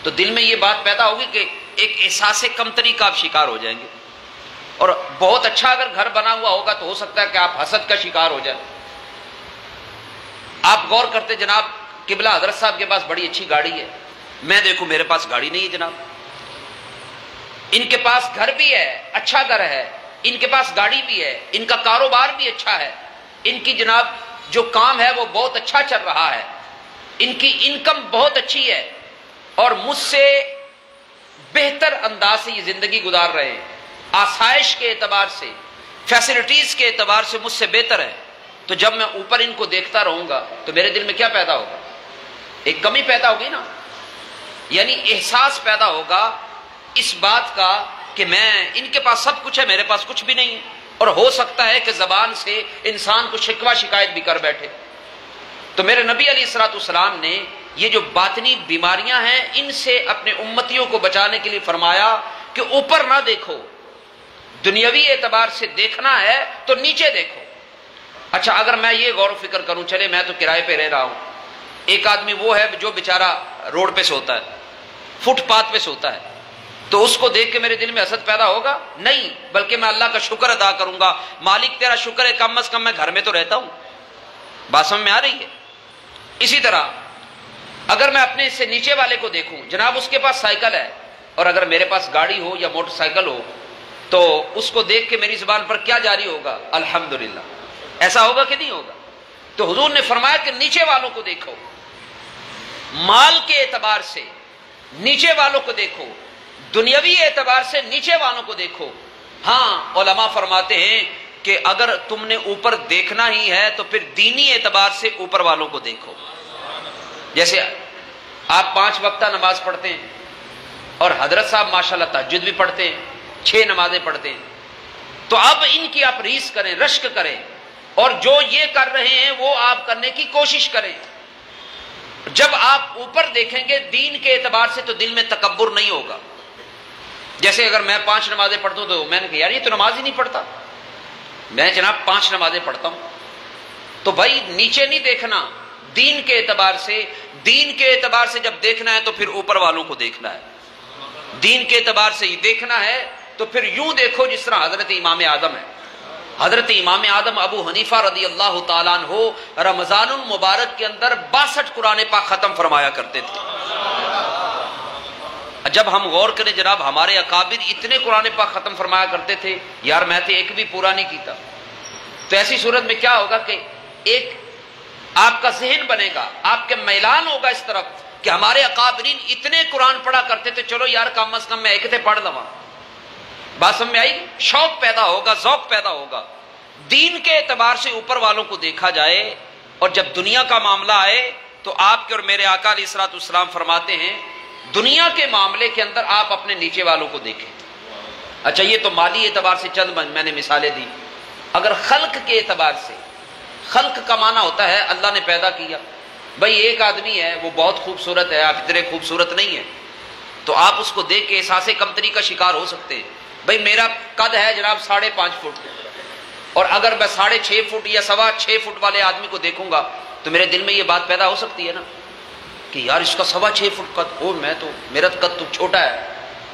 تو دل میں یہ بات پیدا ہوگی کہ ایک احساس کمتری کا آپ شکار ہو جائیں گے. اور بہت اچھا اگر گھر بنا ہوا ہوگا تو ہو سکتا ہے کہ آپ حسد کا شکار ہو جائیں. آپ غور کرتے جناب قبلہ حضرت صاحب کے پاس بڑی اچھی گاڑی ہے، میں دیکھوں میرے پاس گاڑی نہیں ہے جناب. ان کے پاس گھر بھی ہے، اچھا گھر ہے، ان کے پاس گاڑی بھی ہے، ان کا کاروبار بھی اچھا ہے، ان کی جناب جو کام ہے وہ بہت اچھا چل رہا ہے، ان کی انکم بہت اچھی ہے، اور مجھ سے بہتر انداز سے یہ زندگی گزار رہے ہیں، آسائش کے اعتبار سے، فیسلٹیز کے اعتبار سے مجھ سے بہتر ہے. تو جب میں اوپر ان کو دیکھتا رہوں گا تو میرے دل میں کیا پیدا ہوگا؟ ایک کمی پیدا ہوگی نا، یعنی احساس پیدا ہوگا اس بات کا کہ میں ان کے پاس سب کچھ ہے، میرے پاس کچھ بھی نہیں ہے. اور ہو سکتا ہے کہ زبان سے انسان کو شکوہ شکایت بھی کر بیٹھے. تو میرے نبی علیہ الصلوۃ والسلام نے یہ جو باطنی بیماریاں ہیں ان سے اپنے امتیوں کو بچانے کے لیے فرمایا کہ اوپر نہ دیکھو، دنیاوی اعتبار سے دیکھنا ہے تو نیچے دیکھو. اچھا اگر میں یہ غور و فکر کروں، چلے میں تو کرائے پہ رہ رہا ہوں، ایک آدمی وہ ہے جو بیچارہ روڈ پہ سوتا ہے، فٹ پاتھ پہ سوتا ہے، تو اس کو دیکھ کے میرے دل میں حسد پیدا ہوگا؟ نہیں، بلکہ میں اللہ کا شکر ادا کروں گا، مالک تیرا شکر ہے کم از کم میں گھر میں تو رہتا ہوں. بات سمجھ میں آ رہی ہے؟ اسی طرح اگر میں اپنے سے نیچے والے کو دیکھوں، جناب اس کے پاس سائیکل ہے اور اگر میرے پاس گاڑی ہو یا موٹر سائیکل ہو تو اس کو دیکھ کے میری زبان پر کیا جاری ہوگا؟ الحمدللہ. ایسا ہوگا کہ نہیں ہوگا؟ تو حضور نے فرمایا کہ نیچے والوں کو دیکھو، مال کے اعتبار سے نیچے والوں کو دیکھو، دنیاوی اعتبار سے نیچے والوں کو دیکھو. ہاں علماء فرماتے ہیں کہ اگر تم نے اوپر دیکھنا ہی ہے تو پھر دینی اعتبار سے اوپر والوں کو دیکھو. جیسے آپ 5 وقتہ نماز پڑھتے ہیں اور حضرت صاحب ماشاءاللہ تہجد بھی پڑھتے ہیں، 6 نمازیں پڑھتے ہیں، تو اب ان کی آپ ریس کریں، رشک کریں، اور جو یہ کر رہے ہیں وہ آپ کرنے کی کوشش کریں. جب آپ اوپر دیکھیں گے دین کے اعتبار سے تو دل میں تکبر نہیں ہوگا. جیسے اگر میں 5 نمازیں پڑھتا ہوں تو میں نے کہا یار یہ تو نماز ہی نہیں پڑھتا، میں جناب 5 نمازیں پڑھتا ہوں. تو بھائی نیچے نہیں دیکھنا، دین کے اعتبار سے، دین کے اعتبار سے جب دیکھنا ہے تو پھر اوپر والوں کو دیکھنا ہے. دین کے اعتبار سے یہ دیکھنا ہے تو پھر یوں دیکھو جس طرح حضرت امام اعظم ہے. حضرت امام اعظم ابو حنیفہ رضی اللہ تعالیٰ عنہ رمضان المبارک کے اندر 62 قرآن پاک ختم فرمایا کرتے تھے. جب ہم غور کریں جناب ہمارے اکابر اتنے قرآن پاک ختم فرمایا کرتے تھے، یار میں تو ایک بھی پورا نہیں کیتا. تو ایسی صورت میں کیا ہوگا کہ ایک آپ کا ذہن بنے گا، آپ کے میلان ہوگا اس طرف کہ ہمارے اکابرین اتنے قرآن پڑھا کرتے تھے، چلو یار کم از کم میں ایک تھے پڑھ لواں. بات سمجھ میں آئی؟ شوق پیدا ہوگا، ذوق پیدا ہوگا. دین کے اعتبار سے اوپر والوں کو دیکھا جائے، اور جب دنیا کا معاملہ آئے تو آپ کے اور میرے آقا علیہ الصلوۃ والسلام فرماتے ہیں دنیا کے معاملے کے اندر آپ اپنے نیچے والوں کو دیکھیں. اچھا یہ تو مالی اعتبار سے چند میں نے مثالیں دی. اگر خلق کے اعتبار سے، خلق کا معنی ہوتا ہے اللہ نے پیدا کیا. بھائی ایک آدمی ہے وہ بہت خوبصورت ہے، آپ اتنے خوبصورت نہیں ہیں، تو آپ اس کو دیکھ کے احساس کمتری کا شکار ہو سکتے ہیں. بھائی میرا قد ہے جناب 5.5 فٹ، اور اگر میں 6.5 فٹ یا 6.25 فٹ والے آدمی کو دیکھوں گا تو میرے دل میں یہ بات پیدا ہو سکتی ہے نا کہ یار اس کا 6.25 فٹ قد، او میں تو میرا قد تو چھوٹا ہے.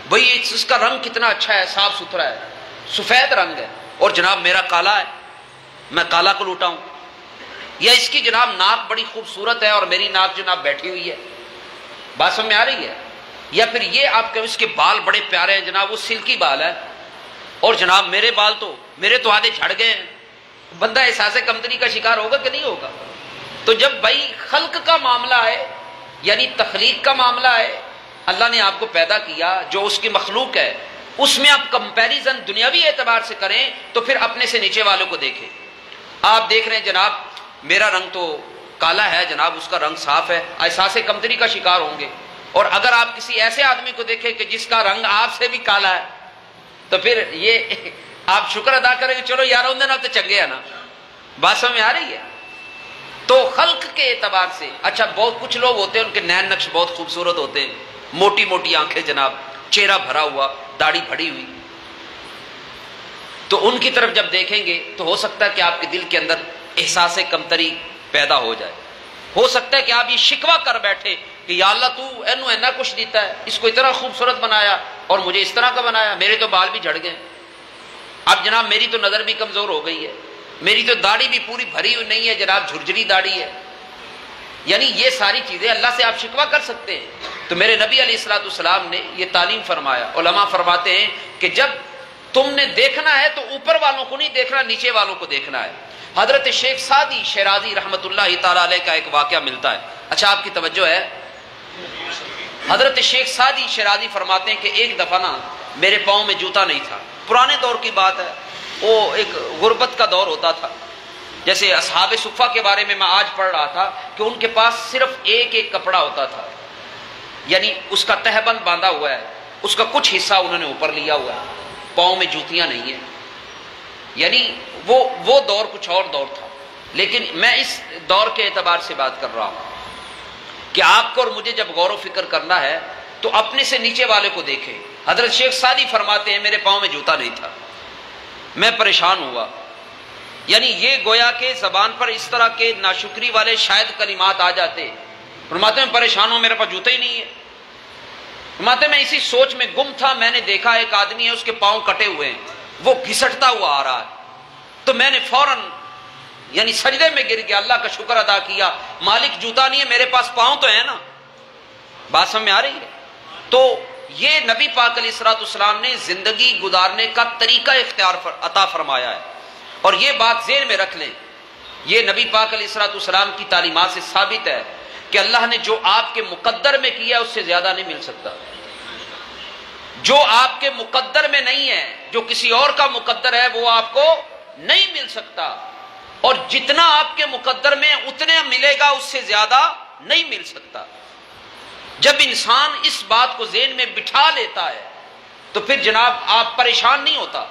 بھائی اس کا رنگ کتنا اچھا ہے، صاف ستھرا ہے، سفید رنگ ہے، اور جناب میرا کالا ہے، میں کالا کو لوٹا ہوں. یا اس کی جناب ناک بڑی خوبصورت ہے اور میری ناک جناب بیٹھی ہوئی ہے. بات سمجھ میں آ رہی ہے؟ یا پھر یہ آپ کے اس کے بال بڑے پیارے ہیں جناب، وہ سلکی بال ہے، اور جناب میرے بال تو میرے تو آدھے جھڑ گئے ہیں. بندہ احساس کمتری کا شکار ہوگا کہ نہیں ہوگا؟ تو جب بھائی خلق کا معاملہ ہے، یعنی تخلیق کا معاملہ ہے، اللہ نے آپ کو پیدا کیا، جو اس کی مخلوق ہے اس میں آپ کمپیریزن دنیاوی اعتبار سے کریں تو پھر اپنے سے نیچے والوں کو دیکھیں. آپ دیکھ رہے ہیں جناب میرا رنگ تو کالا ہے، جناب اس کا رنگ صاف ہے، احساس کمتری کا شکار ہوں گے. اور اگر آپ کسی ایسے آدمی کو دیکھیں کہ جس کا رنگ آپ سے بھی کالا ہے تو پھر یہ آپ شکر ادا کریں کہ چلو یار اندر تو چنگے ہے نا. بات سمجھ میں آ رہی ہے؟ تو خلق کے اعتبار سے اچھا بہت کچھ لوگ ہوتے ہیں ان کے نین نقش بہت خوبصورت ہوتے ہیں، موٹی موٹی آنکھیں جناب، چہرہ بھرا ہوا، داڑھی بڑھی ہوئی، تو ان کی طرف جب دیکھیں گے تو ہو سکتا ہے کہ آپ کے دل کے اندر احساس کمتری پیدا ہو جائے. ہو سکتا ہے کہ آپ یہ شکوہ کر بیٹھے کہ یا اللہ تو اینو اینا کچھ دیتا ہے، اس کو اتنا خوبصورت بنایا اور مجھے اس طرح کا بنایا، میرے تو بال بھی جھڑ گئے، اب جناب میری تو نظر بھی کمزور ہو گئی ہے، میری تو داڑھی بھی پوری بھری ہوئی نہیں ہے جناب، جھرجھری داڑھی ہے. یعنی یہ ساری چیزیں اللہ سے آپ شکوہ کر سکتے ہیں. تو میرے نبی علیہ الصلوۃ والسلام نے یہ تعلیم فرمایا. علماء فرماتے ہیں کہ جب تم نے دیکھنا ہے تو اوپر والوں کو نہیں دیکھنا، نیچے والوں کو دیکھنا ہے. حضرت شیخ سعدی شیرازی رحمۃ اللہ تعالی علیہ کا ایک واقعہ ملتا ہے. اچھا آپ کی توجہ ہے، حضرت شیخ سعدی شیرازی فرماتے ہیں کہ ایک دفعہ نا میرے پاؤں میں جوتا نہیں تھا. پرانے دور کی بات ہے، وہ ایک غربت کا دور ہوتا تھا. جیسے اصحاب صفہ کے بارے میں آج پڑھ رہا تھا کہ ان کے پاس صرف ایک ایک کپڑا ہوتا تھا، یعنی اس کا تہبند باندھا ہوا ہے، اس کا کچھ حصہ انہوں نے اوپر لیا ہوا ہے، پاؤں میں جوتیاں نہیں ہیں. یعنی وہ دور کچھ اور دور تھا. لیکن میں اس دور کے اعتبار سے بات کر رہا ہوں کہ آپ کو اور مجھے جب غور و فکر کرنا ہے تو اپنے سے نیچے والے کو دیکھیں. حضرت شیخ سعدی فرماتے ہیں میرے پاؤں میں جوتا نہیں تھا، میں پریشان ہوا. یعنی یہ گویا کہ زبان پر اس طرح کے ناشکری والے شاید کلمات آ جاتے. فرماتے ہیں میں پریشان ہوں، میرے پاس جوتا ہی نہیں ہے. فرماتے ہیں میں اسی سوچ میں گم تھا، میں نے دیکھا ایک آدمی ہے، اس کے پاؤں کٹے ہوئے ہیں، وہ گھسٹتا ہوا آ رہا ہے. تو میں نے فوراً یعنی سجدے میں گر گیا، اللہ کا شکر ادا کیا، مالک جوتا نہیں ہے میرے پاس پاؤں تو ہے نا. بات سمجھ میں آ رہی ہے؟ تو یہ نبی پاک علیہ الصلوۃ والسلام نے زندگی گزارنے کا طریقہ اختیار عطا فرمایا ہے. اور یہ بات ذہن میں رکھ لیں، یہ نبی پاک علیہ الصلوۃ والسلام کی تعلیمات سے ثابت ہے کہ اللہ نے جو آپ کے مقدر میں کیا اس سے زیادہ نہیں مل سکتا. جو آپ کے مقدر میں نہیں ہے، جو کسی اور کا مقدر ہے، وہ آپ کو نہیں مل سکتا. اور جتنا آپ کے مقدر میں اتنا ملے گا، اس سے زیادہ نہیں مل سکتا. جب انسان اس بات کو ذہن میں بٹھا لیتا ہے تو پھر جناب آپ پریشان نہیں ہوتا.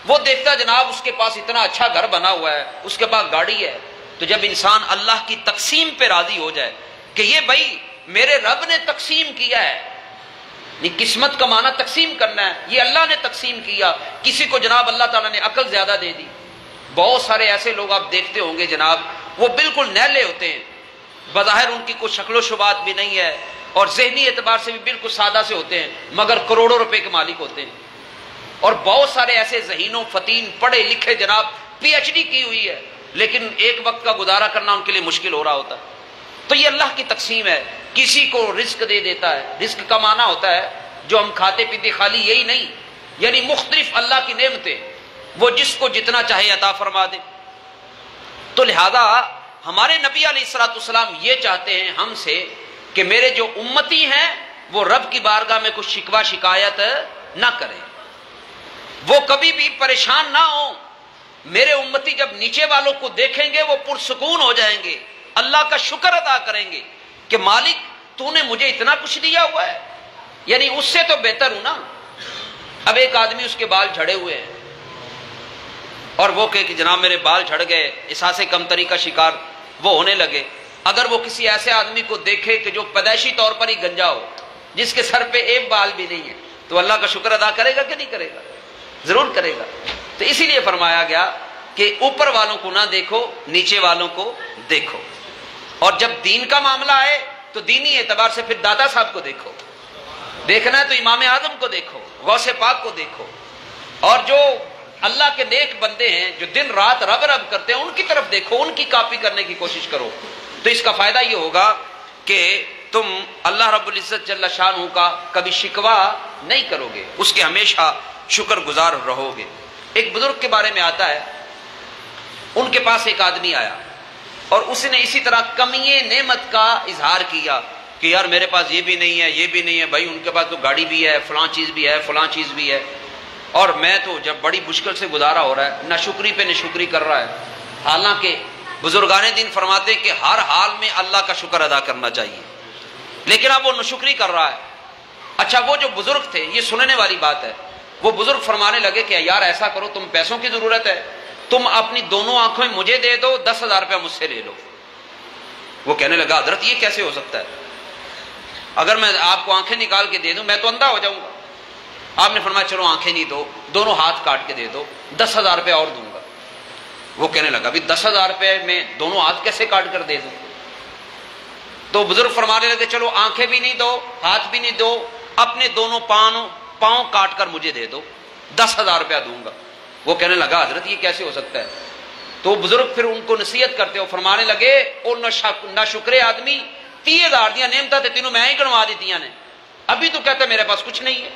وہ دیکھتا جناب اس کے پاس اتنا اچھا گھر بنا ہوا ہے، اس کے پاس گاڑی ہے. تو جب انسان اللہ کی تقسیم پہ راضی ہو جائے کہ یہ بھائی میرے رب نے تقسیم کیا ہے، نہیں قسمت کا معنی تقسیم کرنا ہے، یہ اللہ نے تقسیم کیا. کسی کو جناب اللہ تعالیٰ نے عقل زیادہ دے دی. بہت سارے ایسے لوگ آپ دیکھتے ہوں گے جناب، وہ بالکل نیلے ہوتے ہیں، بظاہر ان کی کوئی شکل و شبات بھی نہیں ہے اور ذہنی اعتبار سے بھی بالکل سادہ سے ہوتے ہیں، مگر کروڑوں روپے کے مالک ہوتے ہیں. اور بہت سارے ایسے ذہین و فتین پڑھے لکھے جناب پی ایچ ڈی کی ہوئی ہے، لیکن ایک وقت کا گزارا کرنا ان کے لیے مشکل ہو رہا ہوتا ہے. تو یہ اللہ کی تقسیم ہے. کسی کو رزق دے دیتا ہے. رزق کا معنی ہوتا ہے جو ہم کھاتے پیتے، خالی یہی نہیں، یعنی مختلف اللہ کی نعمتیں، وہ جس کو جتنا چاہے عطا فرما دے. تو لہذا ہمارے نبی علیہ الصلوۃ والسلام یہ چاہتے ہیں ہم سے کہ میرے جو امتی ہیں وہ رب کی بارگاہ میں کچھ شکوہ شکایت نہ کریں، وہ کبھی بھی پریشان نہ ہوں. میرے امتی جب نیچے والوں کو دیکھیں گے وہ پرسکون ہو جائیں گے، اللہ کا شکر ادا کریں گے کہ مالک تو نے مجھے اتنا کچھ دیا ہوا ہے، یعنی اس سے تو بہتر ہوں نا. اب ایک آدمی اس کے بال جھڑے ہوئے ہیں اور وہ کہ جناب میرے بال جھڑ گئے، احساس کمتری کا شکار وہ ہونے لگے. اگر وہ کسی ایسے آدمی کو دیکھے کہ جو پیدائشی طور پر ہی گنجا ہو، جس کے سر پہ ایک بال بھی نہیں ہے، تو اللہ کا شکر ادا کرے گا کہ نہیں کرے گا؟ ضرور کرے گا. تو اسی لیے فرمایا گیا کہ اوپر والوں کو نہ دیکھو، نیچے والوں کو دیکھو. اور جب دین کا معاملہ آئے تو دینی اعتبار سے پھر دادا صاحب کو دیکھو، دیکھنا ہے تو امام اعظم کو دیکھو، غوث پاک کو دیکھو، اور جو اللہ کے نیک بندے ہیں جو دن رات رب رب کرتے ہیں ان کی طرف دیکھو، ان کی کاپی کرنے کی کوشش کرو. تو اس کا فائدہ یہ ہوگا کہ تم اللہ رب العزت جل شانہ کا کبھی شکوہ نہیں کرو گے، اس کے ہمیشہ شکر گزار رہو گے. ایک بزرگ کے بارے میں آتا ہے، ان کے پاس ایک آدمی آیا اور اس نے اسی طرح کمی نعمت کا اظہار کیا کہ یار میرے پاس یہ بھی نہیں ہے، یہ بھی نہیں ہے. بھائی ان کے پاس تو گاڑی بھی ہے، فلاں چیز بھی ہے، فلاں چیز بھی ہے، اور میں تو جب بڑی مشکل سے گزارا ہو رہا ہے، نہ شکری پہ نہ شکری کر رہا ہے. حالانکہ بزرگان دین فرماتے کہ ہر حال میں اللہ کا شکر ادا کرنا چاہیے، لیکن اب وہ نشکری کر رہا ہے. اچھا وہ جو بزرگ تھے، یہ سننے والی بات ہے، وہ بزرگ فرمانے لگے کہ یار ایسا کرو، تم پیسوں کی ضرورت ہے، تم اپنی دونوں آنکھیں مجھے دے دو، 10,000 روپیہ مجھ سے لے لو. وہ کہنے لگا حضرت یہ کیسے ہو سکتا ہے؟ اگر میں آپ کو آنکھیں نکال کے دے دوں میں تو اندھا ہو جاؤں گا. آپ نے فرمایا چلو آنکھیں نہیں دو، دونوں ہاتھ کاٹ کے دے دو، 10,000 روپیہ اور دوں گا. وہ کہنے لگا بھی 10,000 روپے میں دونوں ہاتھ کیسے کاٹ کر دے دوں؟ تو بزرگ فرمانے لگے چلو آنکھیں بھی نہیں دو، ہاتھ بھی نہیں دو، اپنے دونوں پاؤں کاٹ کر مجھے دے دو، 10,000 روپیہ دوں گا. وہ کہنے لگا حضرت یہ کیسے ہو سکتا ہے؟ تو بزرگ پھر ان کو نصیحت کرتے ہو فرمانے لگے او نہ شکرے آدمی 30,000 دیا نعمتیں تے تینوں میں ہی گنوا دیتی نے، ابھی تو کہتا ہے میرے پاس کچھ نہیں ہے۔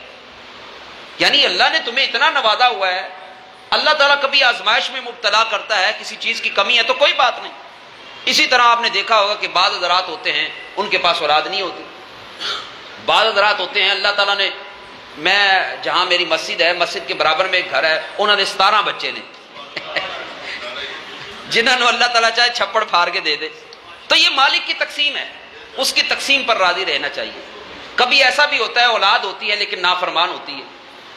یعنی اللہ نے تمہیں اتنا نوازا ہوا ہے، اللہ تعالیٰ کبھی آزمائش میں مبتلا کرتا ہے، کسی چیز کی کمی ہے تو کوئی بات نہیں۔ اسی طرح آپ نے دیکھا ہوگا کہ بعض حضرات ہوتے ہیں ان کے پاس اولاد نہیں ہوتی، بعض حضرات ہوتے ہیں اللہ تعالیٰ نے، میں جہاں میری مسجد ہے مسجد کے برابر میں ایک گھر ہے، انہوں نے 17 بچے نے جنہوں نے اللہ تعالیٰ چاہے چھپڑ پھاڑ کے دے دے۔ تو یہ مالک کی تقسیم ہے، اس کی تقسیم پر راضی رہنا چاہیے۔ کبھی ایسا بھی ہوتا ہے اولاد ہوتی ہے لیکن نافرمان ہوتی ہے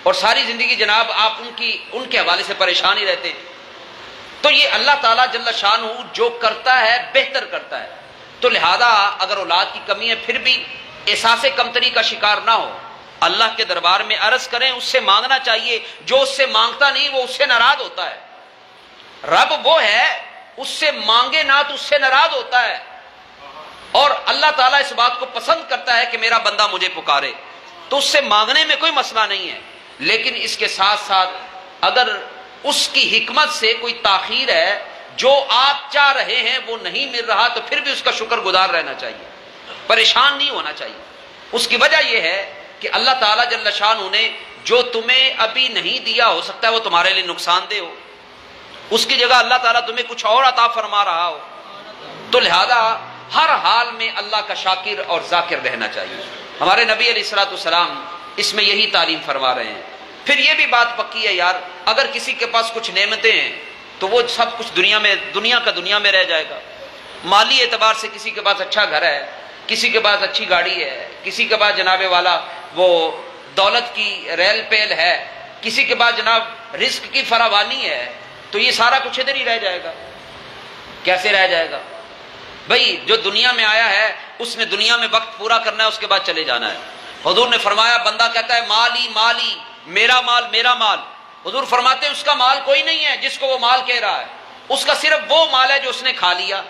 اور ساری زندگی جناب آپ ان کے حوالے سے پریشان ہی رہتے ہیں۔ تو یہ اللہ تعالیٰ جل شانہ جو کرتا ہے بہتر کرتا ہے، تو لہذا اگر اولاد کی کمی ہے پھر بھی احساس کمتری کا شکار نہ ہو، اللہ کے دربار میں عرض کریں، اس سے مانگنا چاہیے۔ جو اس سے مانگتا نہیں وہ اس سے ناراض ہوتا ہے۔ رب وہ ہے اس سے مانگے نہ تو اس سے ناراض ہوتا ہے، اور اللہ تعالیٰ اس بات کو پسند کرتا ہے کہ میرا بندہ مجھے پکارے، تو اس سے مانگنے میں کوئی مسئلہ نہیں ہے۔ لیکن اس کے ساتھ ساتھ اگر اس کی حکمت سے کوئی تاخیر ہے، جو آپ چاہ رہے ہیں وہ نہیں مل رہا، تو پھر بھی اس کا شکر گزار رہنا چاہیے، پریشان نہیں ہونا چاہیے۔ اس کی وجہ یہ ہے کہ اللہ تعالیٰ جل شانہ نے جو تمہیں ابھی نہیں دیا، ہو سکتا ہے وہ تمہارے لیے نقصان دہ ہو، اس کی جگہ اللہ تعالیٰ تمہیں کچھ اور عطا فرما رہا ہو، تو لہذا ہر حال میں اللہ کا شاکر اور ذاکر رہنا چاہیے۔ ہمارے نبی علیہ الصلوۃ والسلام اس میں یہی تعلیم فرما رہے ہیں۔ پھر یہ بھی بات پکی ہے یار، اگر کسی کے پاس کچھ نعمتیں ہیں تو وہ سب کچھ دنیا میں رہ جائے گا۔ مالی اعتبار سے کسی کے پاس اچھا گھر ہے، کسی کے پاس اچھی گاڑی ہے، کسی کے پاس جناب والا وہ دولت کی ریل پیل ہے، کسی کے پاس جناب رزق کی فراوانی ہے، تو یہ سارا کچھ ادھر ہی رہ جائے گا۔ کیسے رہ جائے گا بھائی؟ جو دنیا میں آیا ہے اس نے دنیا میں وقت پورا کرنا ہے، اس کے بعد چلے جانا ہے۔ حضور نے فرمایا بندہ کہتا ہے مالی مالی، میرا مال میرا مال، حضور فرماتے ہیں اس کا مال کوئی نہیں ہے جس کو وہ مال کہہ رہا ہے، اس کا صرف وہ مال ہے جو اس نے کھا لیا،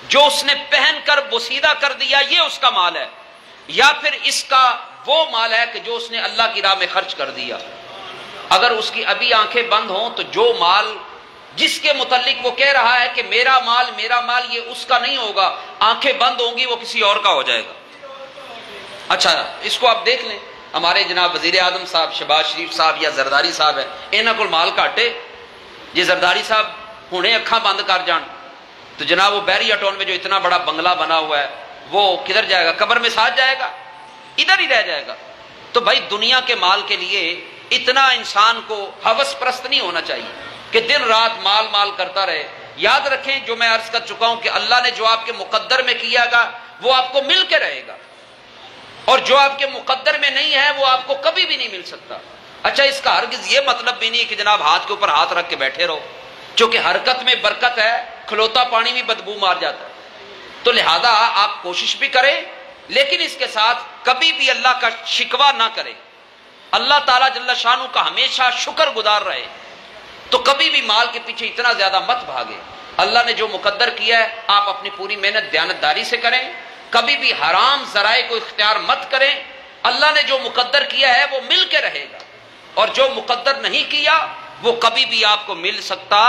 جو اس نے پہن کر بوسیدہ کر دیا، یہ اس کا مال ہے، یا پھر اس کا وہ مال ہے کہ جو اس نے اللہ کی راہ میں خرچ کر دیا۔ اگر اس کی ابھی آنکھیں بند ہوں تو جو مال جس کے متعلق وہ کہہ رہا ہے کہ میرا مال یہ اس کا نہیں ہوگا، آنکھیں بند ہوں گی وہ کسی اور کا ہو جائے گا۔ اچھا اس کو آپ دیکھ لیں، ہمارے جناب وزیر اعظم صاحب شہباز شریف صاحب یا زرداری صاحب ہے، انہاں کو مال کاٹے، یہ زرداری صاحب ہونے اکھاں بند کر جان تو جناب وہ بیریا ٹاؤن میں جو اتنا بڑا بنگلہ بنا ہوا ہے وہ کدھر جائے گا؟ قبر میں ساتھ جائے گا؟ ادھر ہی رہ جائے گا۔ تو بھائی دنیا کے مال کے لیے اتنا انسان کو ہوس پرست نہیں ہونا چاہیے کہ دن رات مال مال کرتا رہے۔ یاد رکھیں جو میں عرض کر چکا ہوں کہ اللہ نے جو آپ کے مقدر میں کیا گا وہ آپ کو مل کے رہے گا، اور جو آپ کے مقدر میں نہیں ہے وہ آپ کو کبھی بھی نہیں مل سکتا۔ اچھا اس کا ہرگز یہ مطلب بھی نہیں کہ جناب ہاتھ کے اوپر ہاتھ رکھ کے بیٹھے رہو، چونکہ حرکت میں برکت ہے، کھلوتا پانی بھی بدبو مار جاتا ہے۔ تو لہذا آپ کوشش بھی کریں، لیکن اس کے ساتھ کبھی بھی اللہ کا شکوہ نہ کریں، اللہ تعالیٰ جل شانہ کا ہمیشہ شکر گزار رہے، تو کبھی بھی مال کے پیچھے اتنا زیادہ مت بھاگے۔ اللہ نے جو مقدر کیا ہے آپ اپنی پوری محنت دیانتداری سے کریں، کبھی بھی حرام ذرائع کو اختیار مت کریں۔ اللہ نے جو مقدر کیا ہے وہ مل کے رہے گا، اور جو مقدر نہیں کیا وہ کبھی بھی آپ کو مل سکتا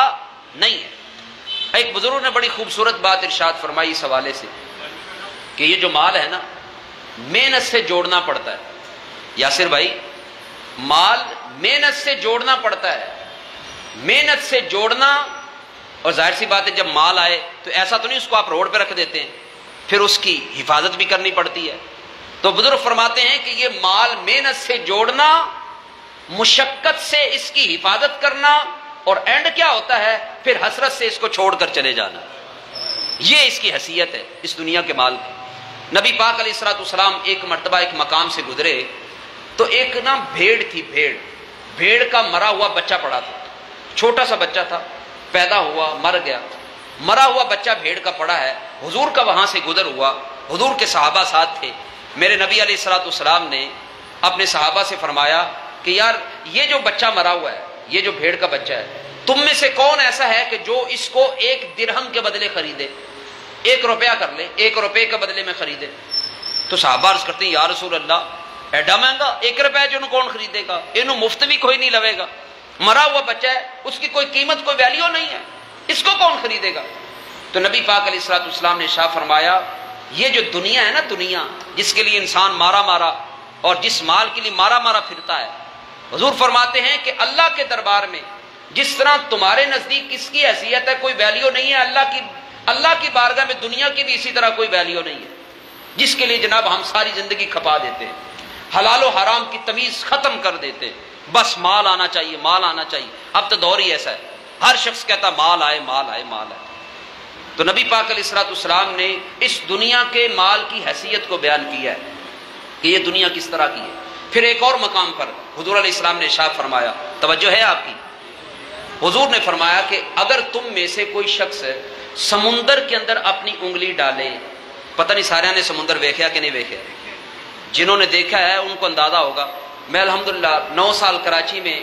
نہیں ہے۔ ایک بزرگ نے بڑی خوبصورت بات ارشاد فرمائی اس حوالے سے کہ یہ جو مال ہے نا محنت سے جوڑنا پڑتا ہے۔ یاسر بھائی مال محنت سے جوڑنا پڑتا ہے، محنت سے جوڑنا، اور ظاہر سی بات ہے جب مال آئے تو ایسا تو نہیں اس کو آپ روڈ پہ رکھ دیتے ہیں، پھر اس کی حفاظت بھی کرنی پڑتی ہے۔ تو بزرگ فرماتے ہیں کہ یہ مال محنت سے جوڑنا، مشقت سے اس کی حفاظت کرنا، اور اینڈ کیا ہوتا ہے پھر حسرت سے اس کو چھوڑ کر چلے جانا، یہ اس کی حیثیت ہے اس دنیا کے مال کی۔ نبی پاک علیہ الصلوۃ والسلام ایک مرتبہ ایک مقام سے گزرے تو ایک نا بھیڑ تھی، بھیڑ کا مرا ہوا بچہ پڑا تھا، چھوٹا سا بچہ تھا، پیدا ہوا مر گیا، مرا ہوا بچہ بھیڑ کا پڑا ہے، حضور کا وہاں سے گزر ہوا، حضور کے صحابہ ساتھ تھے۔ میرے نبی علیہ الصلوۃ والسلام نے اپنے صحابہ سے فرمایا کہ یار یہ جو بچہ مرا ہوا ہے، یہ جو بھیڑ کا بچہ ہے، تم میں سے کون ایسا ہے کہ جو اس کو 1 درہم کے بدلے خریدے، 1 روپیہ کر لے، 1 روپے کے بدلے میں خریدے؟ تو صحابہ عرض کرتے ہیں یا رسول اللہ ایڈا مہنگا 1 روپے جو کون خریدے گا، انہوں مفت بھی کوئی نہیں لوے گا، مرا ہوا بچہ ہے، اس کی کوئی قیمت کوئی ویلیو نہیں ہے، اس کو کون خریدے گا؟ تو نبی پاک علیہ الصلوۃ والسلام نے ارشاد فرمایا یہ جو دنیا ہے نا، دنیا جس کے لیے انسان مارا مارا اور جس مال کے لیے مارا مارا پھرتا ہے، حضور فرماتے ہیں کہ اللہ کے دربار میں جس طرح تمہارے نزدیک کس کی حیثیت ہے، کوئی ویلیو نہیں ہے، اللہ کی بارگاہ میں دنیا کی بھی اسی طرح کوئی ویلیو نہیں ہے، جس کے لیے جناب ہم ساری زندگی کھپا دیتے ہیں، حلال و حرام کی تمیز ختم کر دیتے ہیں، بس مال آنا چاہیے، مال آنا چاہیے۔ اب تو دور ہی ایسا ہے، ہر شخص کہتا مال آئے مال آئے مال آئے۔ تو نبی پاک علیہ الصلوۃ والسلام نے اس دنیا کے مال کی حیثیت کو بیان کیا ہے کہ یہ دنیا کس طرح کی ہے۔ پھر ایک اور مقام پر حضور علیہ السلام نے ارشاد فرمایا، توجہ ہے آپ کی، حضور نے فرمایا کہ اگر تم میں سے کوئی شخص سمندر کے اندر اپنی انگلی ڈالے، پتہ نہیں سارے نے سمندر دیکھا کہ نہیں دیکھا، جنہوں نے دیکھا ہے ان کو اندازہ ہوگا۔ میں الحمدللہ 9 سال کراچی میں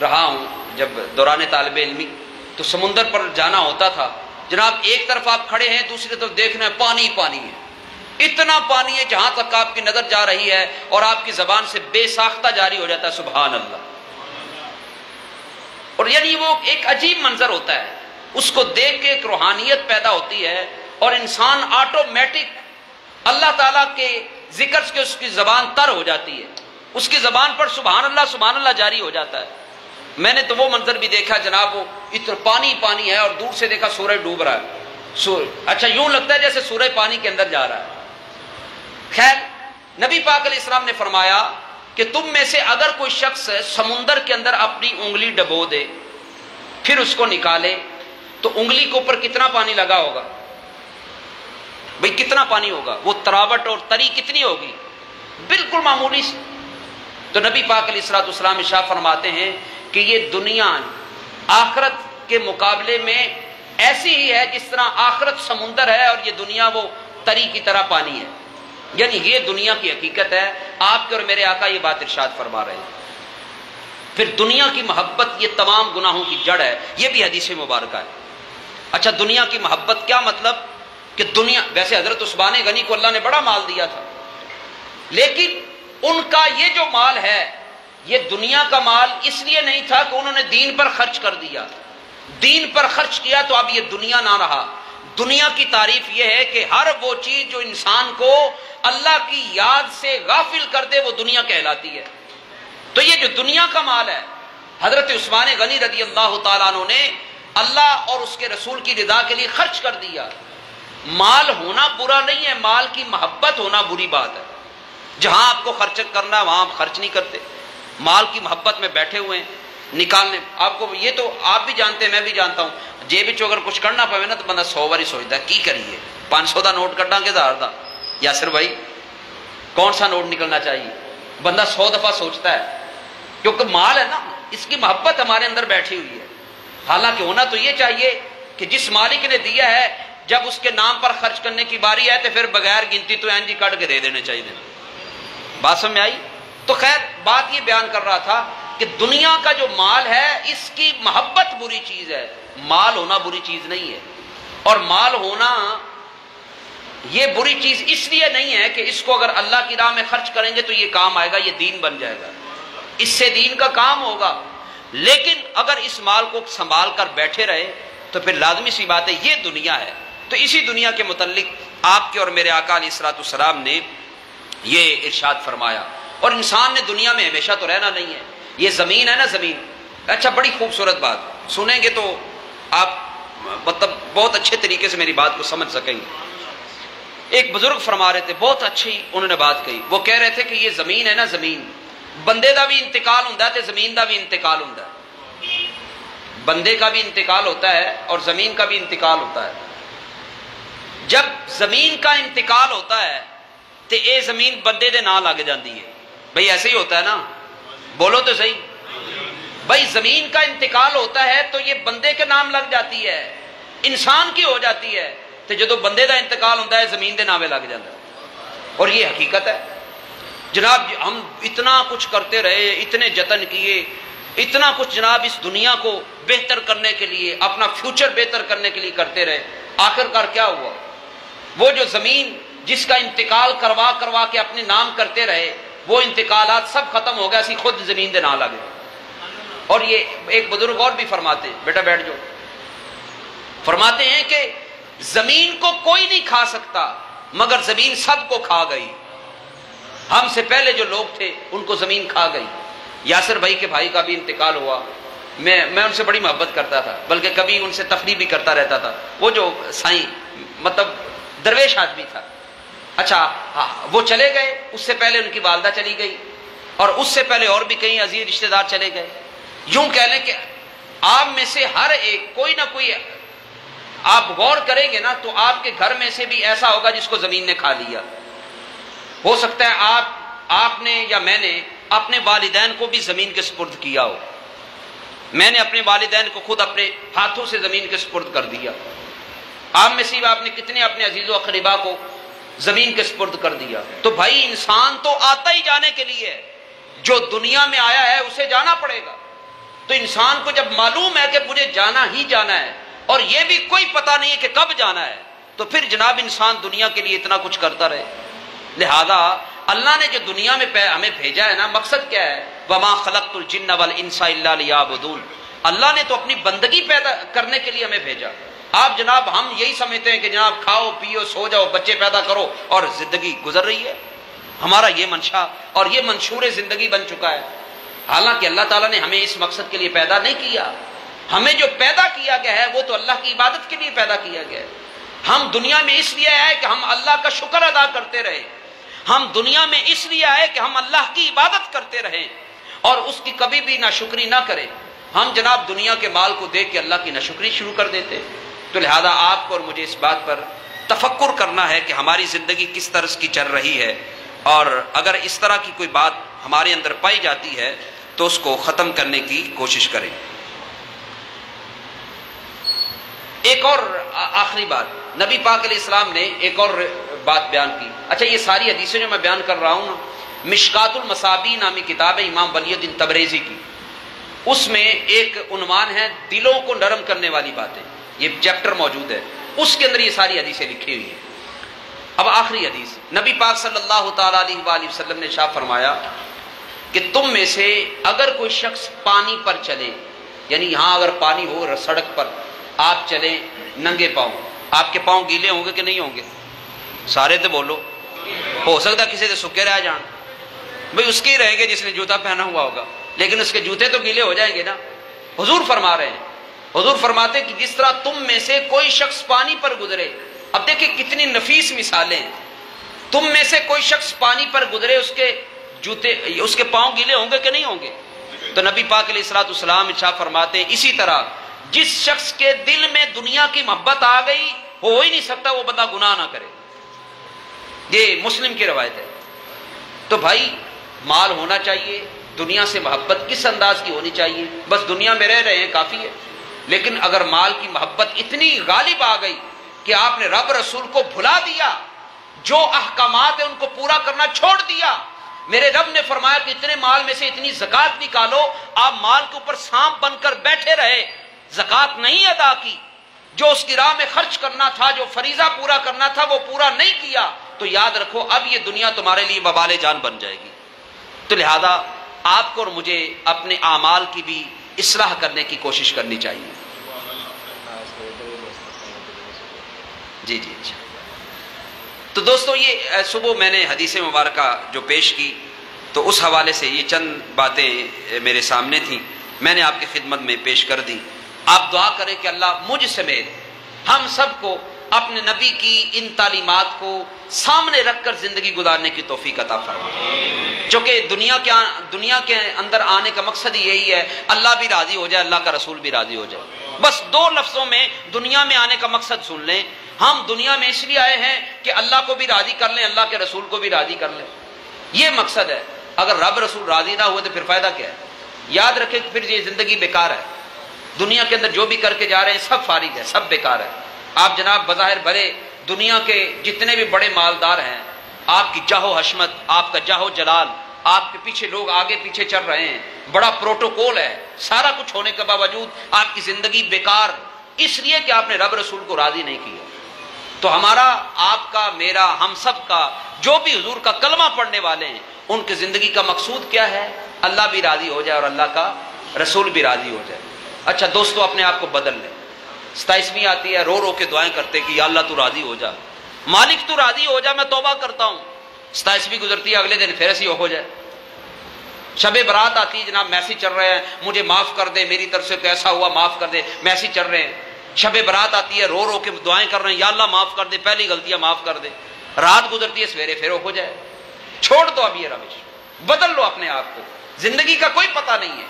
رہا ہوں، جب دوران طالب علمی تو سمندر پر جانا ہوتا تھا، جناب ایک طرف آپ کھڑے ہیں، دوسری طرف دیکھنا ہے پانی پانی ہے، اتنا پانی ہے جہاں تک آپ کی نظر جا رہی ہے اور آپ کی زبان سے بے ساختہ جاری ہو جاتا ہے سبحان اللہ۔ اور یعنی وہ ایک عجیب منظر ہوتا ہے، اس کو دیکھ کے ایک روحانیت پیدا ہوتی ہے اور انسان آٹومیٹک اللہ تعالیٰ کے ذکر سے اس کی زبان تر ہو جاتی ہے، اس کی زبان پر سبحان اللہ جاری ہو جاتا ہے۔ میں نے تو وہ منظر بھی دیکھا جناب، وہ اتنا پانی پانی ہے اور دور سے دیکھا سورج ڈوب رہا ہے، اچھا یوں لگتا ہے جیسے سورج پانی کے اندر جا رہا ہے۔ خیر، نبی پاک علیہ السلام نے فرمایا کہ تم میں سے اگر کوئی شخص سمندر کے اندر اپنی انگلی ڈبو دے پھر اس کو نکالے تو انگلی کے اوپر کتنا پانی لگا ہوگا؟ بھئی کتنا پانی ہوگا؟ وہ تراوٹ اور تری کتنی ہوگی؟ بالکل معمولی سی۔ تو نبی پاک علیہ الصلوۃ والسلام ارشاد فرماتے ہیں کہ یہ دنیا آخرت کے مقابلے میں ایسی ہی ہے جس طرح آخرت سمندر ہے اور یہ دنیا وہ تری کی طرح پانی ہے، یعنی یہ دنیا کی حقیقت ہے۔ آپ کے اور میرے آقا یہ بات ارشاد فرما رہے ہیں۔ پھر دنیا کی محبت یہ تمام گناہوں کی جڑ ہے، یہ بھی حدیث مبارکہ ہے۔ اچھا دنیا کی محبت کیا مطلب؟ کہ دنیا، ویسے حضرت عثمان غنی کو اللہ نے بڑا مال دیا تھا، لیکن ان کا یہ جو مال ہے یہ دنیا کا مال اس لیے نہیں تھا کہ انہوں نے دین پر خرچ کر دیا، دین پر خرچ کیا تو اب یہ دنیا نہ رہا۔ دنیا کی تعریف یہ ہے کہ ہر وہ چیز جو انسان کو اللہ کی یاد سے غافل کر دے وہ دنیا کہلاتی ہے۔ تو یہ جو دنیا کا مال ہے، حضرت عثمان غنی رضی اللہ تعالیٰ عنہ نے اللہ اور اس کے رسول کی رضا کے لیے خرچ کر دیا۔ مال ہونا برا نہیں ہے، مال کی محبت ہونا بری بات ہے۔ جہاں آپ کو خرچ کرنا ہے وہاں آپ خرچ نہیں کرتے، مال کی محبت میں بیٹھے ہوئے ہیں نکالنے۔ آپ کو یہ تو آپ بھی جانتے ہیں، میں بھی جانتا ہوں، جیب چو اگر کچھ کرنا پوے نا تو بندہ 100 باری سوچتا ہے کی کریے، 500 کا نوٹ کٹا کے 1000 کا، یاسر بھائی کون سا نوٹ نکلنا چاہیے، بندہ 100 دفعہ سوچتا ہے، کیونکہ مال ہے نا، اس کی محبت ہمارے اندر بیٹھی ہوئی ہے۔ حالانکہ ہونا تو یہ چاہیے کہ جس مالک نے دیا ہے جب اس کے نام پر خرچ کرنے کی باری ہے تو پھر بغیر گنتی تو اینجی کٹ کے دے دینے چاہیے۔ بات سمجھ میں آئی؟ تو خیر بات یہ بیان کر رہا تھا کہ دنیا کا جو مال ہے اس کی محبت بری چیز ہے، مال ہونا بری چیز نہیں ہے۔ اور مال ہونا یہ بری چیز اس لیے نہیں ہے کہ اس کو اگر اللہ کی راہ میں خرچ کریں گے تو یہ کام آئے گا، یہ دین بن جائے گا، اس سے دین کا کام ہوگا۔ لیکن اگر اس مال کو سنبھال کر بیٹھے رہے تو پھر لازمی سی بات ہے یہ دنیا ہے۔ تو اسی دنیا کے متعلق آپ کے اور میرے آقا علیہ الصلوۃ والسلام نے یہ ارشاد فرمایا۔ اور انسان نے دنیا میں ہمیشہ تو رہنا نہیں ہے، یہ زمین ہے نا، زمین۔ اچھا بڑی خوبصورت بات سنیں گے تو آپ مطلب بہت اچھے طریقے سے میری بات کو سمجھ سکیں گے۔ ایک بزرگ فرما رہے تھے، بہت اچھی انہوں نے بات کہی، وہ کہہ رہے تھے کہ یہ زمین ہے نا، زمین بندے دا بھی انتقال ہوتا ہے تو زمین دا بھی انتقال ہوتا ہے، بندے کا بھی انتقال ہوتا ہے اور زمین کا بھی انتقال ہوتا ہے۔ جب زمین کا انتقال ہوتا ہے تو یہ زمین بندے دے نام لگ جاندی ہے، بھئی ایسے ہی ہوتا ہے نا، بولو تو صحیح بھئی، زمین کا انتقال ہوتا ہے تو یہ بندے کے نام لگ جاتی ہے، انسان کی ہو جاتی ہے، تو جدو بندے دا انتقال ہوتا ہے زمین دے نامے لگ جاتا ہے۔ اور یہ حقیقت ہے جناب، ہم اتنا کچھ کرتے رہے، اتنے جتن کیے، اتنا کچھ جناب اس دنیا کو بہتر کرنے کے لیے، اپنا فیوچر بہتر کرنے کے لیے کرتے رہے، آخر کار کیا ہوا؟ وہ جو زمین جس کا انتقال کروا کروا کے اپنے نام کرتے رہے، وہ انتقالات سب ختم ہو گیا، اسی خود زمین دے نہ لگے۔ اور یہ ایک بزرگ اور بھی فرماتے، بیٹا بیٹھ جاؤ، فرماتے ہیں کہ زمین کو کوئی نہیں کھا سکتا مگر زمین سب کو کھا گئی. ہم سے پہلے جو لوگ تھے ان کو زمین کھا گئی. یاسر بھائی کے بھائی کا بھی انتقال ہوا. میں ان سے بڑی محبت کرتا تھا, بلکہ کبھی ان سے تفریح بھی کرتا رہتا تھا. وہ جو سائیں مطلب درویش آدمی تھا. اچھا ہاں, وہ چلے گئے, اس سے پہلے ان کی والدہ چلی گئی, اور اس سے پہلے اور بھی کئی عزیز رشتہ دار چلے گئے. یوں کہہ لیں کہ آپ میں سے ہر ایک کوئی نہ کوئی, آپ غور کریں گے نا تو آپ کے گھر میں سے بھی ایسا ہوگا جس کو زمین نے کھا لیا. ہو سکتا ہے آپ نے یا میں نے اپنے والدین کو بھی زمین کے سپرد کیا ہو. میں نے اپنے والدین کو خود اپنے ہاتھوں سے زمین کے سپرد کر دیا. آپ میں سے آپ نے کتنے اپنے عزیز و اقربا کو زمین کے سپرد کر دیا. تو بھائی انسان تو آتا ہی جانے کے لیے ہے, جو دنیا میں آیا ہے اسے جانا پڑے گا. تو انسان کو جب معلوم ہے کہ مجھے جانا ہی جانا ہے, اور یہ بھی کوئی پتہ نہیں ہے کہ کب جانا ہے, تو پھر جناب انسان دنیا کے لیے اتنا کچھ کرتا رہے. لہذا اللہ نے جو دنیا میں ہمیں بھیجا ہے نا, مقصد کیا ہے؟ وَمَا خَلَقْتُ الْجِنَّ وَالْإِنسَ إِلَّا لِيَعْبُدُونَ. اللہ نے تو اپنی بندگی پیدا کرنے کے لیے ہمیں بھیجا. آپ جناب ہم یہی سمجھتے ہیں کہ جناب کھاؤ پیو سو جاؤ بچے پیدا کرو اور زندگی گزر رہی ہے. ہمارا یہ منشا اور یہ منشور زندگی بن چکا ہے. حالانکہ اللہ تعالیٰ نے ہمیں اس مقصد کے لیے پیدا نہیں کیا. ہمیں جو پیدا کیا گیا ہے وہ تو اللہ کی عبادت کے لیے پیدا کیا گیا ہے. ہم دنیا میں اس لیے آئے کہ ہم اللہ کا شکر ادا کرتے رہیں. ہم دنیا میں اس لیے آئے کہ ہم اللہ کی عبادت کرتے رہیں اور اس کی کبھی بھی ناشکری نہ کریں. ہم جناب دنیا کے مال کو دیکھ کے اللہ کی ناشکری شروع کر دیتے. تو لہذا آپ کو اور مجھے اس بات پر تفکر کرنا ہے کہ ہماری زندگی کس طرح کی چل رہی ہے, اور اگر اس طرح کی کوئی بات ہمارے اندر پائی جاتی ہے تو اس کو ختم کرنے کی کوشش کریں. ایک اور آخری بات, نبی پاک علیہ السلام نے ایک اور بات بیان کی. اچھا یہ ساری حدیثیں جو میں بیان کر رہا ہوں, مشکات المصابیح نامی کتاب ہے امام ولی الدین تبریزی کی. اس میں ایک عنوان ہے دلوں کو نرم کرنے والی باتیں. یہ چیپٹر موجود ہے, اس کے اندر یہ ساری حدیثیں لکھی ہوئی ہیں. اب آخری حدیث, نبی پاک صلی اللہ تعالیٰ علیہ وآلہ وسلم نے ارشاد فرمایا کہ تم میں سے اگر کوئی شخص پانی پر چلے, یعنی یہاں اگر پانی ہو سڑک پر آپ چلیں ننگے پاؤں, آپ کے پاؤں گیلے ہوں گے کہ نہیں ہوں گے؟ سارے تو بولو. ہو سکتا کسی سے سکے رہ جان, بھئی اس کے ہی رہیں گے جس نے جوتا پہنا ہوا ہوگا, لیکن اس کے جوتے تو گیلے ہو جائیں گے نا. حضور فرما رہے ہیں, حضور فرماتے ہیں کہ جس طرح تم میں سے کوئی شخص پانی پر گزرے. اب دیکھیں کتنی نفیس مثالیں ہیں. تم میں سے کوئی شخص پانی پر گزرے, اس کے جوتے اس کے پاؤں گیلے ہوں گے کہ نہیں ہوں گے؟ تو نبی پاک علیہ الصلوۃ والسلام ارشاد فرماتے ہیں اسی طرح جس شخص کے دل میں دنیا کی محبت آ گئی, ہو ہی نہیں سکتا وہ بندہ گناہ نہ کرے. یہ مسلم کی روایت ہے. تو بھائی مال ہونا چاہیے, دنیا سے محبت کس انداز کی ہونی چاہیے؟ بس دنیا میں رہ رہے ہیں کافی ہے. لیکن اگر مال کی محبت اتنی غالب آ گئی کہ آپ نے رب رسول کو بھلا دیا, جو احکامات ہیں ان کو پورا کرنا چھوڑ دیا. میرے رب نے فرمایا کہ اتنے مال میں سے اتنی زکوٰۃ نکالو, آپ مال کے اوپر سانپ بن کر بیٹھے رہے, زکوٰۃ نہیں ادا کی, جو اس کی راہ میں خرچ کرنا تھا, جو فریضہ پورا کرنا تھا وہ پورا نہیں کیا, تو یاد رکھو اب یہ دنیا تمہارے لیے وبال جان بن جائے گی. تو لہذا آپ کو اور مجھے اپنے اعمال کی بھی اصلاح کرنے کی کوشش کرنی چاہیے. جی جی اچھا. تو دوستو یہ صبح میں نے حدیث مبارکہ جو پیش کی تو اس حوالے سے یہ چند باتیں میرے سامنے تھیں, میں نے آپ کی خدمت میں پیش کر دی. آپ دعا کریں کہ اللہ مجھ سمیت ہم سب کو اپنے نبی کی ان تعلیمات کو سامنے رکھ کر زندگی گزارنے کی توفیق عطا فرمائے. چونکہ دنیا کے اندر آنے کا مقصد یہی ہے اللہ بھی راضی ہو جائے, اللہ کا رسول بھی راضی ہو جائے. بس دو لفظوں میں دنیا میں آنے کا مقصد سن لیں. ہم دنیا میں اس لیے آئے ہیں کہ اللہ کو بھی راضی کر لیں, اللہ کے رسول کو بھی راضی کر لیں, یہ مقصد ہے. اگر رب رسول راضی نہ ہوئے تو پھر فائدہ کیا ہے؟ یاد رکھیں کہ پھر یہ زندگی بیکار ہے. دنیا کے اندر جو بھی کر کے جا رہے ہیں سب فارغ ہے, سب بیکار ہے. آپ جناب بظاہر بھلے دنیا کے جتنے بھی بڑے مالدار ہیں, آپ کی جاہ و حشمت, آپ کا جاہ و جلال, آپ کے پیچھے لوگ آگے پیچھے چل رہے ہیں, بڑا پروٹوکول ہے, سارا کچھ ہونے کے باوجود آپ کی زندگی بیکار, اس لیے کہ آپ نے رب رسول کو راضی نہیں کیا. تو ہمارا, آپ کا, میرا, ہم سب کا, جو بھی حضور کا کلمہ پڑھنے والے ہیں, ان کی زندگی کا مقصود کیا ہے؟ اللہ بھی راضی ہو جائے اور اللہ کا رسول بھی راضی ہو جائے. اچھا دوستو اپنے آپ کو بدل لیں. 27ویں آتی ہے، رو رو کے دعائیں کرتے کہ یا اللہ تو راضی ہو جا، مالک تو راضی ہو جا، میں توبہ کرتا ہوں۔ 27ویں گزرتی ہے، اگلے دن پھر ایسی ہو جائے۔ شب برات آتی ہے، جناب میسج چل رہے ہیں، مجھے معاف کر دے، میری طرف سے تو ایسا ہوا، معاف کر دے، میسج چل رہے ہیں۔ شب برات آتی ہے، رو رو کے دعائیں کر رہے ہیں، یا اللہ معاف کر دے، پہلی غلطیاں معاف کر دے۔ رات گزرتی ہے، سویرے پھر ہو جائے۔ چھوڑ دو اب یہ روش، بدل لو اپنے آپ کو، زندگی کا کوئی پتہ نہیں ہے۔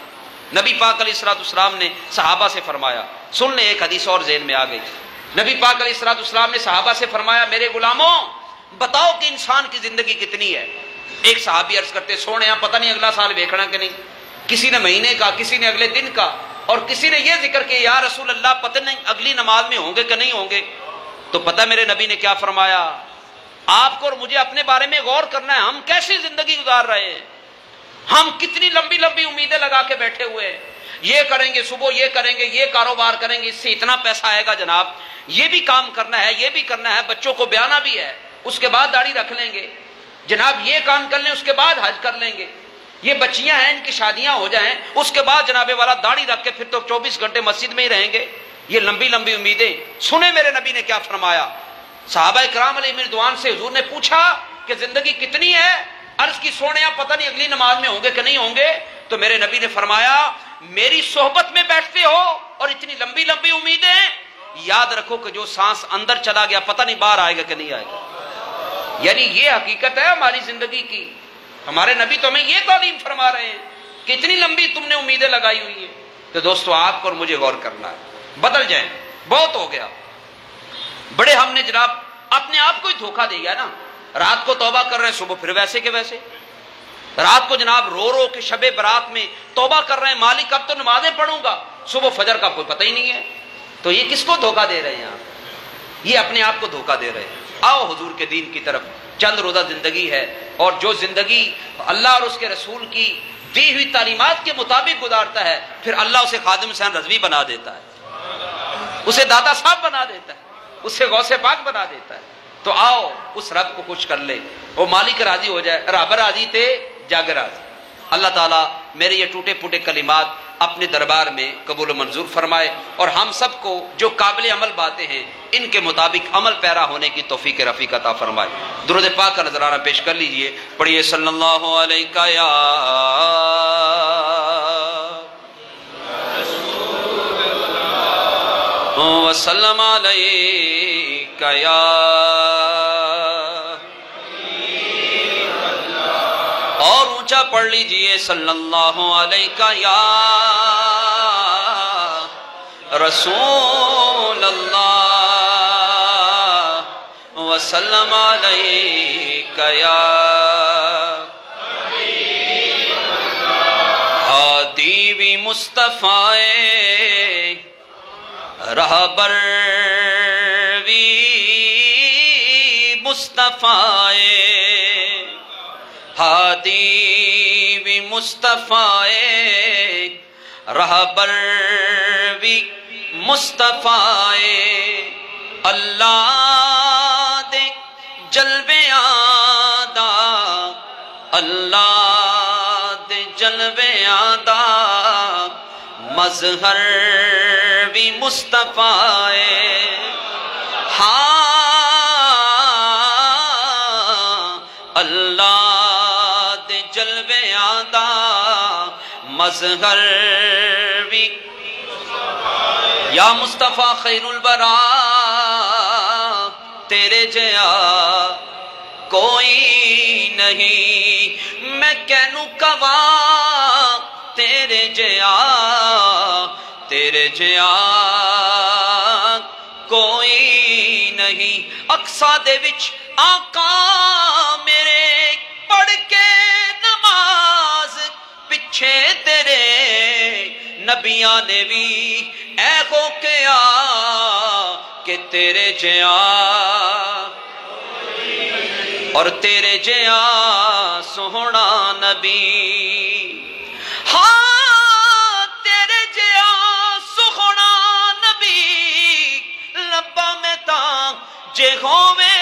نبی پاک علیہ الصلوۃ والسلام نے صحابہ سے فرمایا، سن لیں ایک حدیث اور ذہن میں آ گئی۔ نبی پاک علیہ الصلوۃ والسلام نے صحابہ سے فرمایا، میرے غلاموں بتاؤ کہ انسان کی زندگی کتنی ہے؟ ایک صحابی عرض کرتے، سونے پتہ نہیں اگلا سال ویکھنا کہ نہیں، کسی نے مہینے کا، کسی نے اگلے دن کا، اور کسی نے یہ ذکر کہ یا رسول اللہ پتہ نہیں اگلی نماز میں ہوں گے کہ نہیں ہوں گے۔ تو پتہ میرے نبی نے کیا فرمایا؟ آپ کو اور مجھے اپنے بارے میں غور کرنا ہے، ہم کیسی زندگی گزار رہے ہیں، ہم کتنی لمبی لمبی امیدیں لگا کے بیٹھے ہوئے ہیں، یہ کریں گے صبح، یہ کریں گے، یہ کاروبار کریں گے، اس سے اتنا پیسہ آئے گا جناب، یہ بھی کام کرنا ہے، یہ بھی کرنا ہے، بچوں کو بیانا بھی ہے، اس کے بعد داڑھی رکھ لیں گے جناب، یہ کام کر لیں، اس کے بعد حج کر لیں گے، یہ بچیاں ہیں ان کی شادیاں ہو جائیں، اس کے بعد جناب والا داڑھی رکھ کے پھر تو 24 گھنٹے مسجد میں ہی رہیں گے۔ یہ لمبی لمبی امیدیں، سنیں میرے نبی نے کیا فرمایا۔ صحابہ کرام علیہ رضوان سے حضور نے پوچھا کہ زندگی کتنی ہے؟ عرض کی سونے پتہ نہیں اگلی نماز میں ہوں گے کہ نہیں ہوں گے۔ تو میرے نبی نے فرمایا، میری صحبت میں بیٹھتے ہو اور اتنی لمبی لمبی امیدیں، یاد رکھو کہ جو سانس اندر چلا گیا پتہ نہیں باہر آئے گا کہ نہیں آئے گا۔ یعنی یہ حقیقت ہے ہماری زندگی کی، ہمارے نبی تو ہمیں یہ تعلیم فرما رہے ہیں کہ اتنی لمبی تم نے امیدیں لگائی ہوئی ہیں۔ تو دوستو آپ کو اور مجھے غور کرنا ہے، بدل جائیں، بہت ہو گیا۔ بڑے ہم نے جناب اپنے آپ کو ہی دھوکہ دیا نا، رات کو توبہ کر رہے ہیں، صبح پھر ویسے کے ویسے، رات کو جناب رو رو کے شب برات میں توبہ کر رہے ہیں، مالک اب تو نمازیں پڑھوں گا، صبح فجر کا کوئی پتہ ہی نہیں ہے۔ تو یہ کس کو دھوکہ دے رہے ہیں آپ؟ یہ اپنے آپ کو دھوکہ دے رہے ہیں۔ آؤ حضور کے دین کی طرف، چند روزہ زندگی ہے، اور جو زندگی اللہ اور اس کے رسول کی دی ہوئی تعلیمات کے مطابق گزارتا ہے، پھر اللہ اسے خادم حسین رضوی بنا دیتا ہے، اسے دادا صاحب بنا دیتا ہے، اسے غوث پاک بنا دیتا ہے۔ تو آؤ اس رب کو خوش کر لے، وہ مالک راضی ہو جائے، رب راضی تے جگ راضی۔ اللہ تعالیٰ میرے یہ ٹوٹے پھوٹے کلمات اپنے دربار میں قبول و منظور فرمائے، اور ہم سب کو جو قابل عمل باتیں ہیں ان کے مطابق عمل پیرا ہونے کی توفیق رفیق عطا فرمائے۔ درود پاک کا نذرانہ پیش کر لیجئے، پڑھیے صلی اللہ علیہ یا وسلم علیک یا اور اونچا پڑھ لیجئے صلی اللہ علیہ یا رسول اللہ وسلم علیک یا ہادی بھی مصطفیٰ رہبر بھی مصطفیٰ ہادی بھی مصطفیٰ رہبر بھی مصطفیٰ اللہ دے جلوے آدھا اللہ دے جلوے آدھا مظہر بھی مصطفیٰ ہاں اللہ دے جلوے آدھا مظہر بھی یا مصطفیٰ خیر البرا تیرے جیا کوئی نہیں میں کہنوں کوا تیرے جیا کوئی نہیں اقصا دے وچ آقا میرے پڑھ کے نماز پچھے تیرے نبیاں نے بھی اے ہو کیا کہ تیرے جیا اور تیرے جیا سوہنا نبی ہاں تیرے جیا سوہنا نبی لبا میں تاں جے ہووے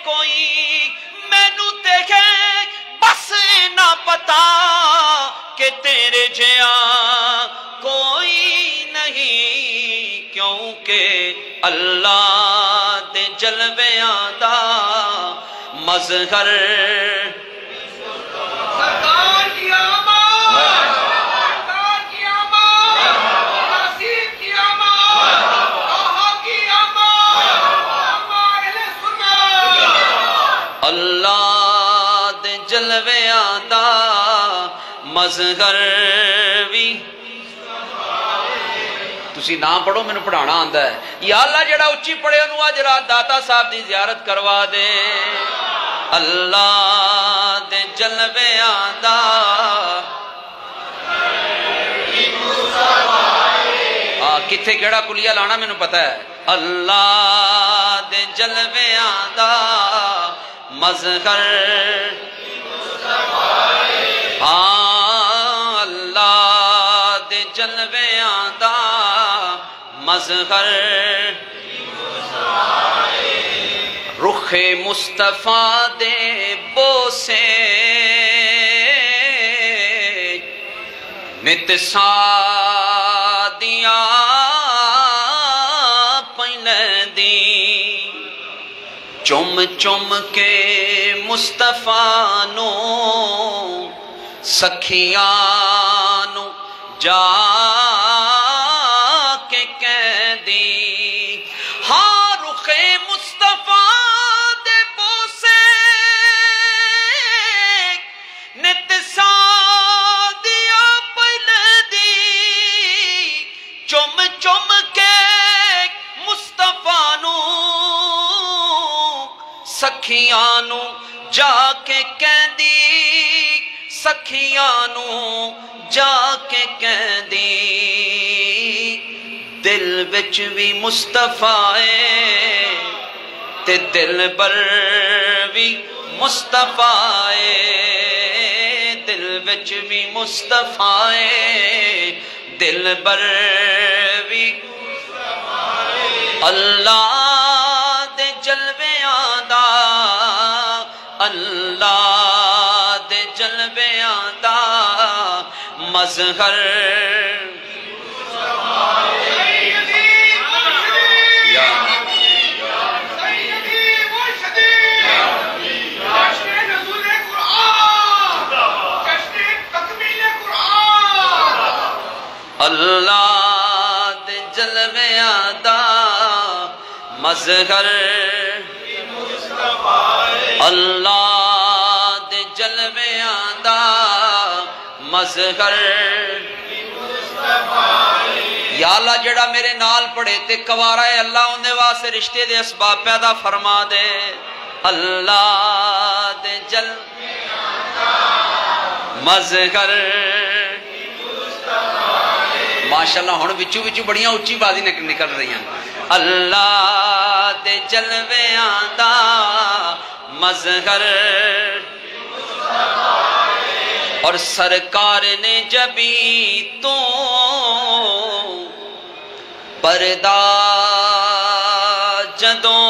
کوئی مینوں دیکھے بس نہ پتا کہ تیرے جیا کوئی نہیں کیوں کے اللہ دے جلویاں دا مظہر سرکار کی آمد سرکار کی آمد ناصر کی آمد آہا کی آمد اہل سنت اللہ دے جلویاں دا مظہر بھی تسی نام پڑھو میں نے پڑھانا آندہ ہے یا اللہ جڑا اچھی پڑھے انہوں آج رات داتا صاحب دی زیارت کروا دے اللہ دے جلوے آندہ کتھے کیڑا کلیہ لانا میں نے پتا ہے اللہ دے جلوے آندہ مظہر اللہ دے جلوے آندہ مظہر رخ مصطفیٰ دے بوسے نت سادیاں پہلندی چم چم کے مصطفیٰ نو سکھیاں نو جا کے کہہ دی ہاں رخ مصطفیٰ دے بوسے نت سادیا پہلندی چم چم کے مصطفیٰ نو سکھیاں نو جا کے کہہ دی سکھیاں نو جا کے کہہ دی دل وچ بھی مصطفیٰ تے دل بر بھی مصطفیٰ دل وچ بھی مصطفیٰ دل بر بھی اللہ دے جلویاں دا اللہ دے جلویاں دا مظہر اللہ دے جلویاں دا مظہر اللہ دے جلویاں دا مظہر یا اللہ جڑا میرے نال پڑھے تے کوارا ہے اللہ اندے واسے رشتے دے اسباب پیدا فرما دے اللہ دے جلویاں دا مظہر ماشاءاللہ ہون بچو بچو بڑیاں اچھی بازی نکل رہی ہیں اللہ دے جلویاں دا مظہر اور سرکار نے جبھی تو پردہ جدوں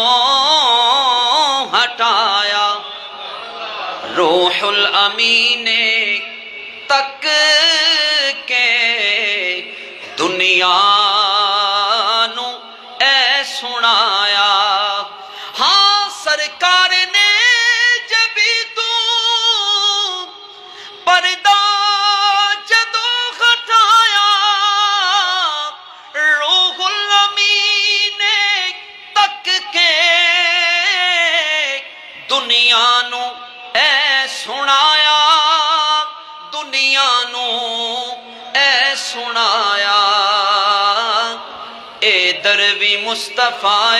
ہٹایا روح الامین تک کے دنیا نو اے سنایا ہاں سرکار نے جبھی تو پردہ جدوں ہٹایا روح الامین تک کے دنیا نو اے سنایا دنیا نو اے سنایا اے در بھی مصطفیٰ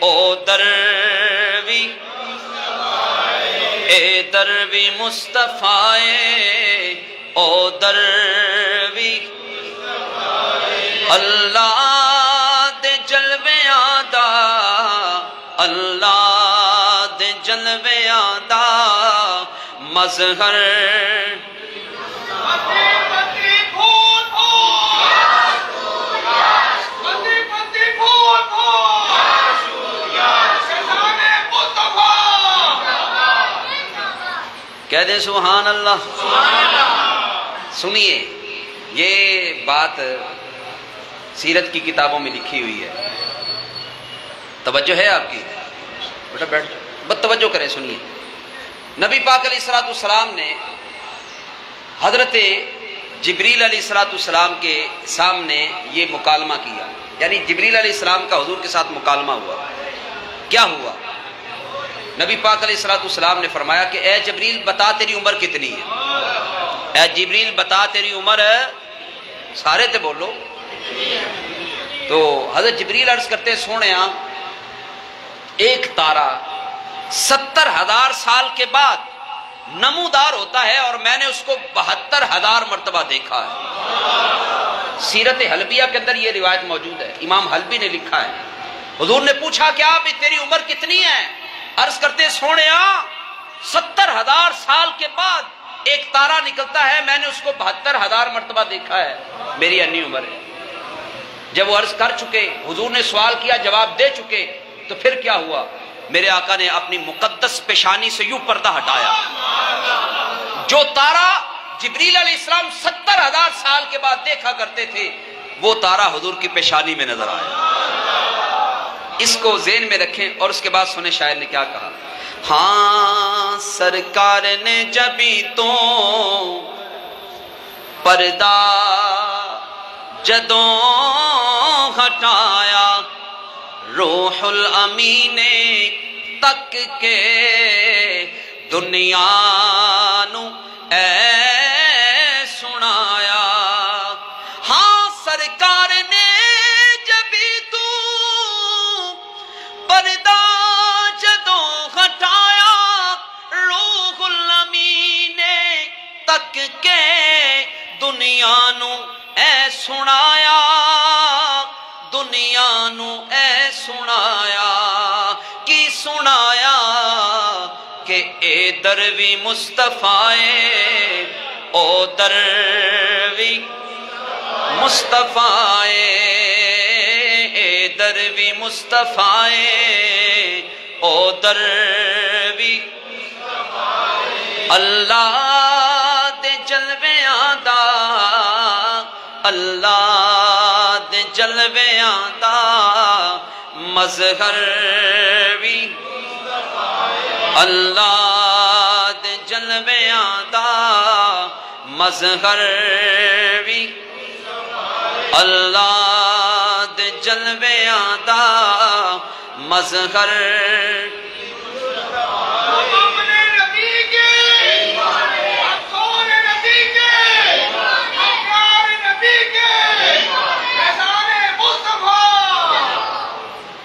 او در بھی اے در بھی مصطفیٰ او در بھی اللہ دے جلویاں دا اللہ دے جلویاں دا مظہر کہہ دیں سبحان اللہ سنیے یہ بات سیرت کی کتابوں میں لکھی ہوئی ہے. توجہ ہے آپ کی؟ بیٹا بیٹھ جاؤ، بس توجہ کریں، سنیے. نبی پاک علیہ الصلوۃ والسلام نے حضرت جبریل علیہ الصلوۃ والسلام کے سامنے یہ مکالمہ کیا، یعنی جبریل علیہ السلام کا حضور کے ساتھ مکالمہ ہوا. کیا ہوا؟ نبی پاک علیہ الصلوۃ والسلام نے فرمایا کہ اے جبریل بتا تیری عمر کتنی ہے. اے جبریل بتا تیری عمر ہے. سارے تے بولو. تو حضرت جبریل عرض کرتے سونے ایک تارا 70,000 سال کے بعد نمودار ہوتا ہے اور میں نے اس کو 72,000 مرتبہ دیکھا ہے. سیرت حلبیہ کے اندر یہ روایت موجود ہے، امام حلبی نے لکھا ہے. حضور نے پوچھا کہ آپ تیری عمر کتنی ہے؟ عرض کرتے سونے 70,000 سال کے بعد ایک تارا نکلتا ہے، میں نے اس کو 72,000 مرتبہ دیکھا ہے، میری انی عمر ہے. جب وہ عرض کر چکے، حضور نے سوال کیا، جواب دے چکے، تو پھر کیا ہوا؟ میرے آقا نے اپنی مقدس پیشانی سے یوں پردہ ہٹایا. جو تارا جبریل علیہ السلام 70,000 سال کے بعد دیکھا کرتے تھے، وہ تارا حضور کی پیشانی میں نظر آیا. اس کو ذہن میں رکھیں. اور اس کے بعد سنیں شاعر نے کیا کہا. ہاں سرکار نے جبھی تو پردہ جدوں ہٹایا، روح الامین تک کے دنیا نو اے سنایا. ہاں سرکار نے جبھی تو پردہ جدوں ہٹایا، روح الامین تک کے دنیا نو اے سنایا، دنیا نو اے سنایا. کی سنایا کہ اے دروی مصطفیٰ او دروی مصطفیٰ اے دروی مصطفیٰ او دروی اللہ دے جلویاں دا، اللہ دے جلویاں دا مظہر وی، اللہ دے جلویاں دا مظہر وی، اللہ دے جلویاں دا مظہر.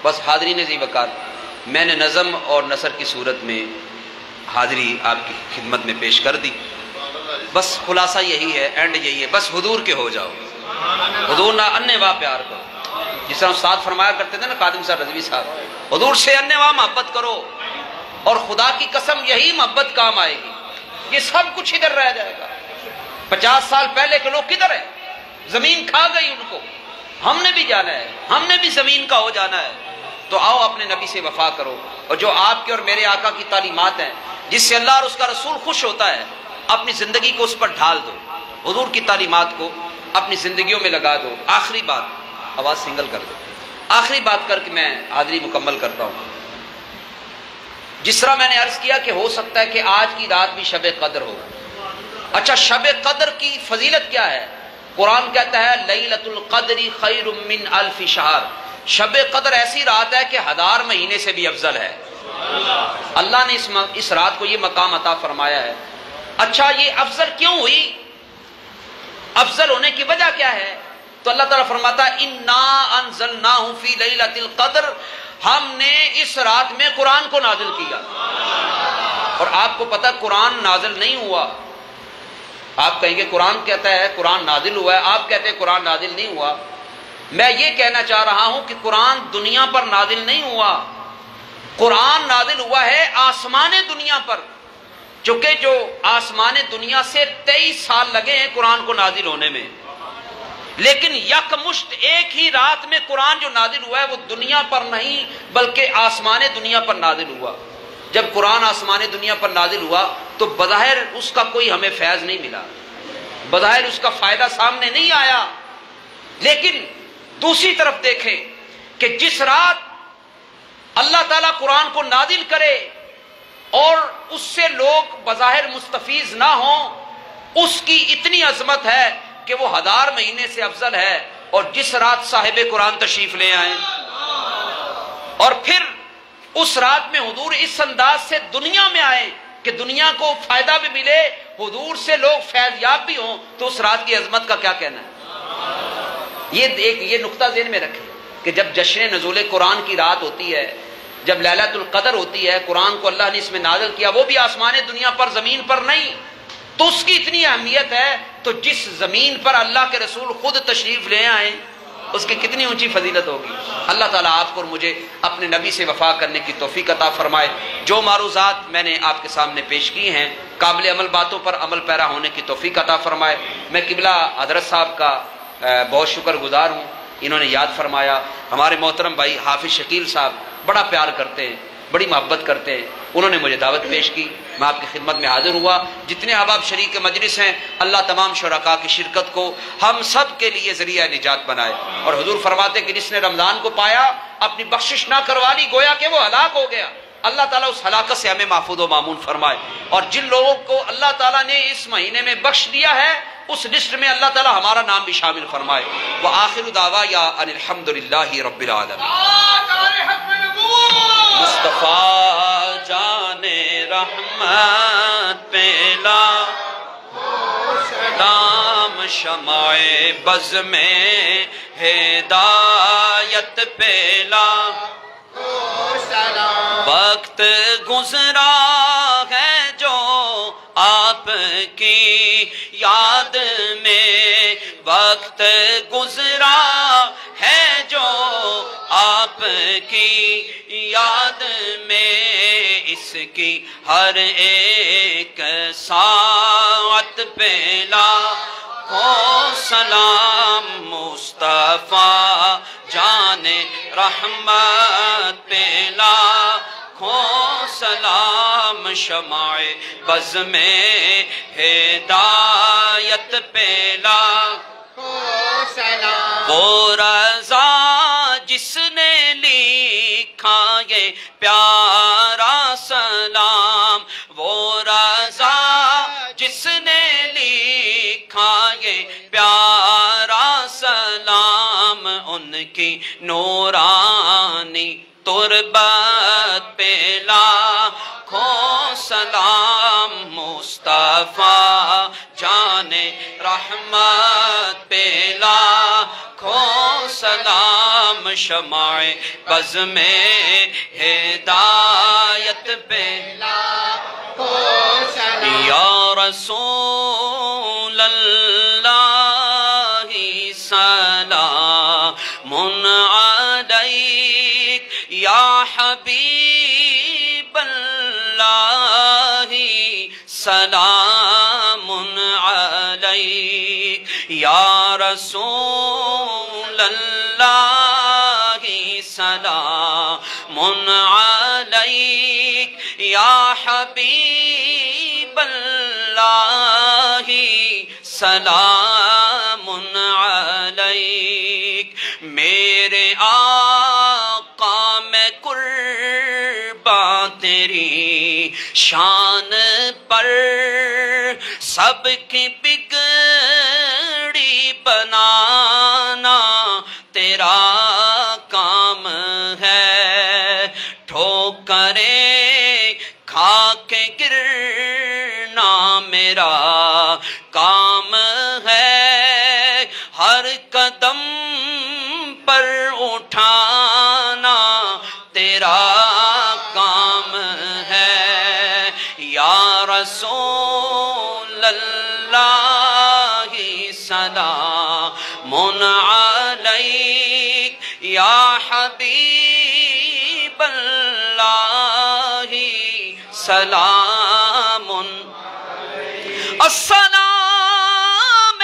بس حاضرین ذی وقار، میں نے نظم اور نثر کی صورت میں حاضری آپ کی خدمت میں پیش کر دی. بس خلاصہ یہی ہے، اینڈ یہی ہے، بس حضور کے ہو جاؤ. حضور نہ انے واہ پیار کرو، جس طرح استاد فرمایا کرتے تھے نا خادم صاحب رضوی صاحب، حضور سے انے واہ محبت کرو اور خدا کی قسم یہی محبت کام آئے گی. یہ سب کچھ ادھر رہ جائے گا. 50 سال پہلے کے لوگ کدھر ہیں؟ زمین کھا گئی ان کو. ہم نے بھی جانا ہے، ہم نے بھی زمین کا ہو جانا ہے. تو آؤ اپنے نبی سے وفا کرو، اور جو آپ کے اور میرے آقا کی تعلیمات ہیں جس سے اللہ اور اس کا رسول خوش ہوتا ہے، اپنی زندگی کو اس پر ڈھال دو. حضور کی تعلیمات کو اپنی زندگیوں میں لگا دو. آخری بات، آواز سنگل کر دو، آخری بات کر کے میں حاضری مکمل کرتا ہوں. جس طرح میں نے عرض کیا کہ ہو سکتا ہے کہ آج کی رات بھی شب قدر ہو. اچھا شب قدر کی فضیلت کیا ہے؟ قرآن کہتا ہے لیلۃ القدر خیر من الف شہر. شب قدر ایسی رات ہے کہ 1000 مہینے سے بھی افضل ہے. اللہ نے اس رات کو یہ مقام عطا فرمایا ہے. اچھا یہ افضل کیوں ہوئی؟ افضل ہونے کی وجہ کیا ہے؟ تو اللہ تعالیٰ فرماتا ہے انا انزلناہ فی لیلۃ القدر، ہم نے اس رات میں قرآن کو نازل کیا. اور آپ کو پتہ قرآن نازل نہیں ہوا. آپ کہیں گے قرآن کہتا ہے قرآن نازل ہوا ہے، آپ کہتے ہیں قرآن نازل نہیں ہوا. میں یہ کہنا چاہ رہا ہوں کہ قرآن دنیا پر نازل نہیں ہوا، قرآن نازل ہوا ہے آسمان دنیا پر. چونکہ جو آسمان دنیا سے 23 سال لگے ہیں قرآن کو نازل ہونے میں، لیکن یکمشت ایک ہی رات میں قرآن جو نازل ہوا ہے وہ دنیا پر نہیں بلکہ آسمان دنیا پر نازل ہوا. جب قرآن آسمان دنیا پر نازل ہوا تو بظاہر اس کا کوئی ہمیں فیض نہیں ملا، بظاہر اس کا فائدہ سامنے نہیں آیا، لیکن دوسری طرف دیکھیں کہ جس رات اللہ تعالیٰ قرآن کو نازل کرے اور اس سے لوگ بظاہر مستفیض نہ ہوں، اس کی اتنی عظمت ہے کہ وہ 1000 مہینے سے افضل ہے، اور جس رات صاحب قرآن تشریف لے آئیں اور پھر اس رات میں حضور اس انداز سے دنیا میں آئے کہ دنیا کو فائدہ بھی ملے، حضور سے لوگ فیض یاب بھی ہوں، تو اس رات کی عظمت کا کیا کہنا ہے؟ یہ نقطہ ذہن میں رکھیں کہ جب جشن نزول قرآن کی رات ہوتی ہے، جب لیلۃ القدر ہوتی ہے، قرآن کو اللہ نے اس میں نازل کیا، وہ بھی آسمان دنیا پر، زمین پر نہیں، تو اس کی اتنی اہمیت ہے، تو جس زمین پر اللہ کے رسول خود تشریف لے آئیں اس کی کتنی اونچی فضیلت ہوگی۔ اللہ تعالیٰ آپ کو اور مجھے اپنے نبی سے وفا کرنے کی توفیق عطا فرمائے۔ جو معروضات میں نے آپ کے سامنے پیش کی ہیں، قابل عمل باتوں پر عمل پیرا ہونے کی توفیق عطا فرمائے۔ میں قبلہ حضرت صاحب کا بہت شکر گزار ہوں، انہوں نے یاد فرمایا۔ ہمارے محترم بھائی حافظ شکیل صاحب بڑا پیار کرتے ہیں، بڑی محبت کرتے ہیں، انہوں نے مجھے دعوت پیش کی، میں آپ کی خدمت میں حاضر ہوا۔ جتنے احباب شریک مجلس ہیں، اللہ تمام شرکاء کی شرکت کو ہم سب کے لیے ذریعہ نجات بنائے۔ اور حضور فرماتے کہ جس نے رمضان کو پایا اپنی بخشش نہ کروا لی گویا کہ وہ ہلاک ہو گیا، اللہ تعالیٰ اس ہلاکت سے ہمیں محفوظ و معمون فرمائے۔ اور جن لوگوں کو اللہ تعالیٰ نے اس مہینے میں بخش دیا ہے اس لسٹ میں اللہ تعالیٰ ہمارا نام بھی شامل فرمائے۔ وآخر دعوایا ان الحمدللہ رب العالمین۔ مصطفیٰ جان رحمت پہلا نام شمع بز میں ہدایت پہلا، وقت گزرا ہے جو آپ کی یاد میں، وقت گزرا ہے جو آپ کی یاد میں، اس کی ہر ایک ساعت پہ لاکھوں سلام مصطفیٰ جان رحمت پہ لاکھوں سلام شمع بز میں ہدایت پہ لاکھوں سلام۔ وہ رضا جس نے لکھا یہ پیارا سلام، وہ رضا جس نے لکھا یہ پیارا سلام، ان کی نورانی تربت پہ لاکھوں سلام مصطفیٰ جان رحمت پہ لاکھوں سلام شمع بز میں ہدایت پہ لاکھوں سلام۔ یا رسول اللہ سلام علیک، یا حبیب اللہ سلام علیک، یا رسول اللہ سلام علیک، یا حبیب اللہ سلام علیک۔ میرے آقا میں قربان تیری شان پر، سب کی بگڑی بنانا تیرا کام ہے، ٹھوکریں کھا کے گرنا میرا کام ہے، ہر قدم پر اٹھانا تیرا کام ہے۔ یا رسول اللہ سلام علیک، یا حبیب اللہ سلام۔ السلام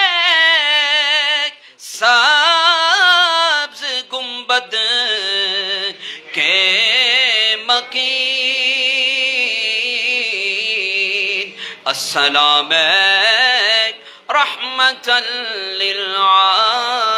سبز گنبد کے مکین، السلام رحمت للعالمین۔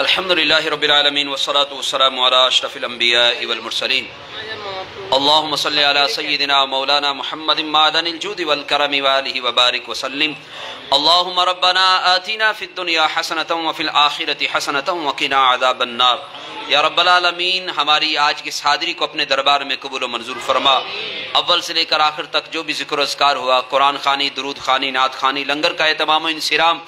الحمدللہ رب العالمین والصلاة والسلام علی اشرف الانبیاء والمرسلین اللہم صلی علی سیدنا مولانا محمد معدن الجود والکرم وآلہ وبارک وسلم اللہم ربنا آتنا فی الدنیا حسنة وفی الآخرة حسنة وقنا عذاب النار۔ یا رب العالمین ہماری آج کی حاضری کو اپنے دربار میں قبول و منظور فرما۔ اول سے لے کر آخر تک جو بھی ذکر و اذکار ہوا، قرآن خوانی، درود خوانی، نعت خوانی، لنگر کا اہتمام و انصرام،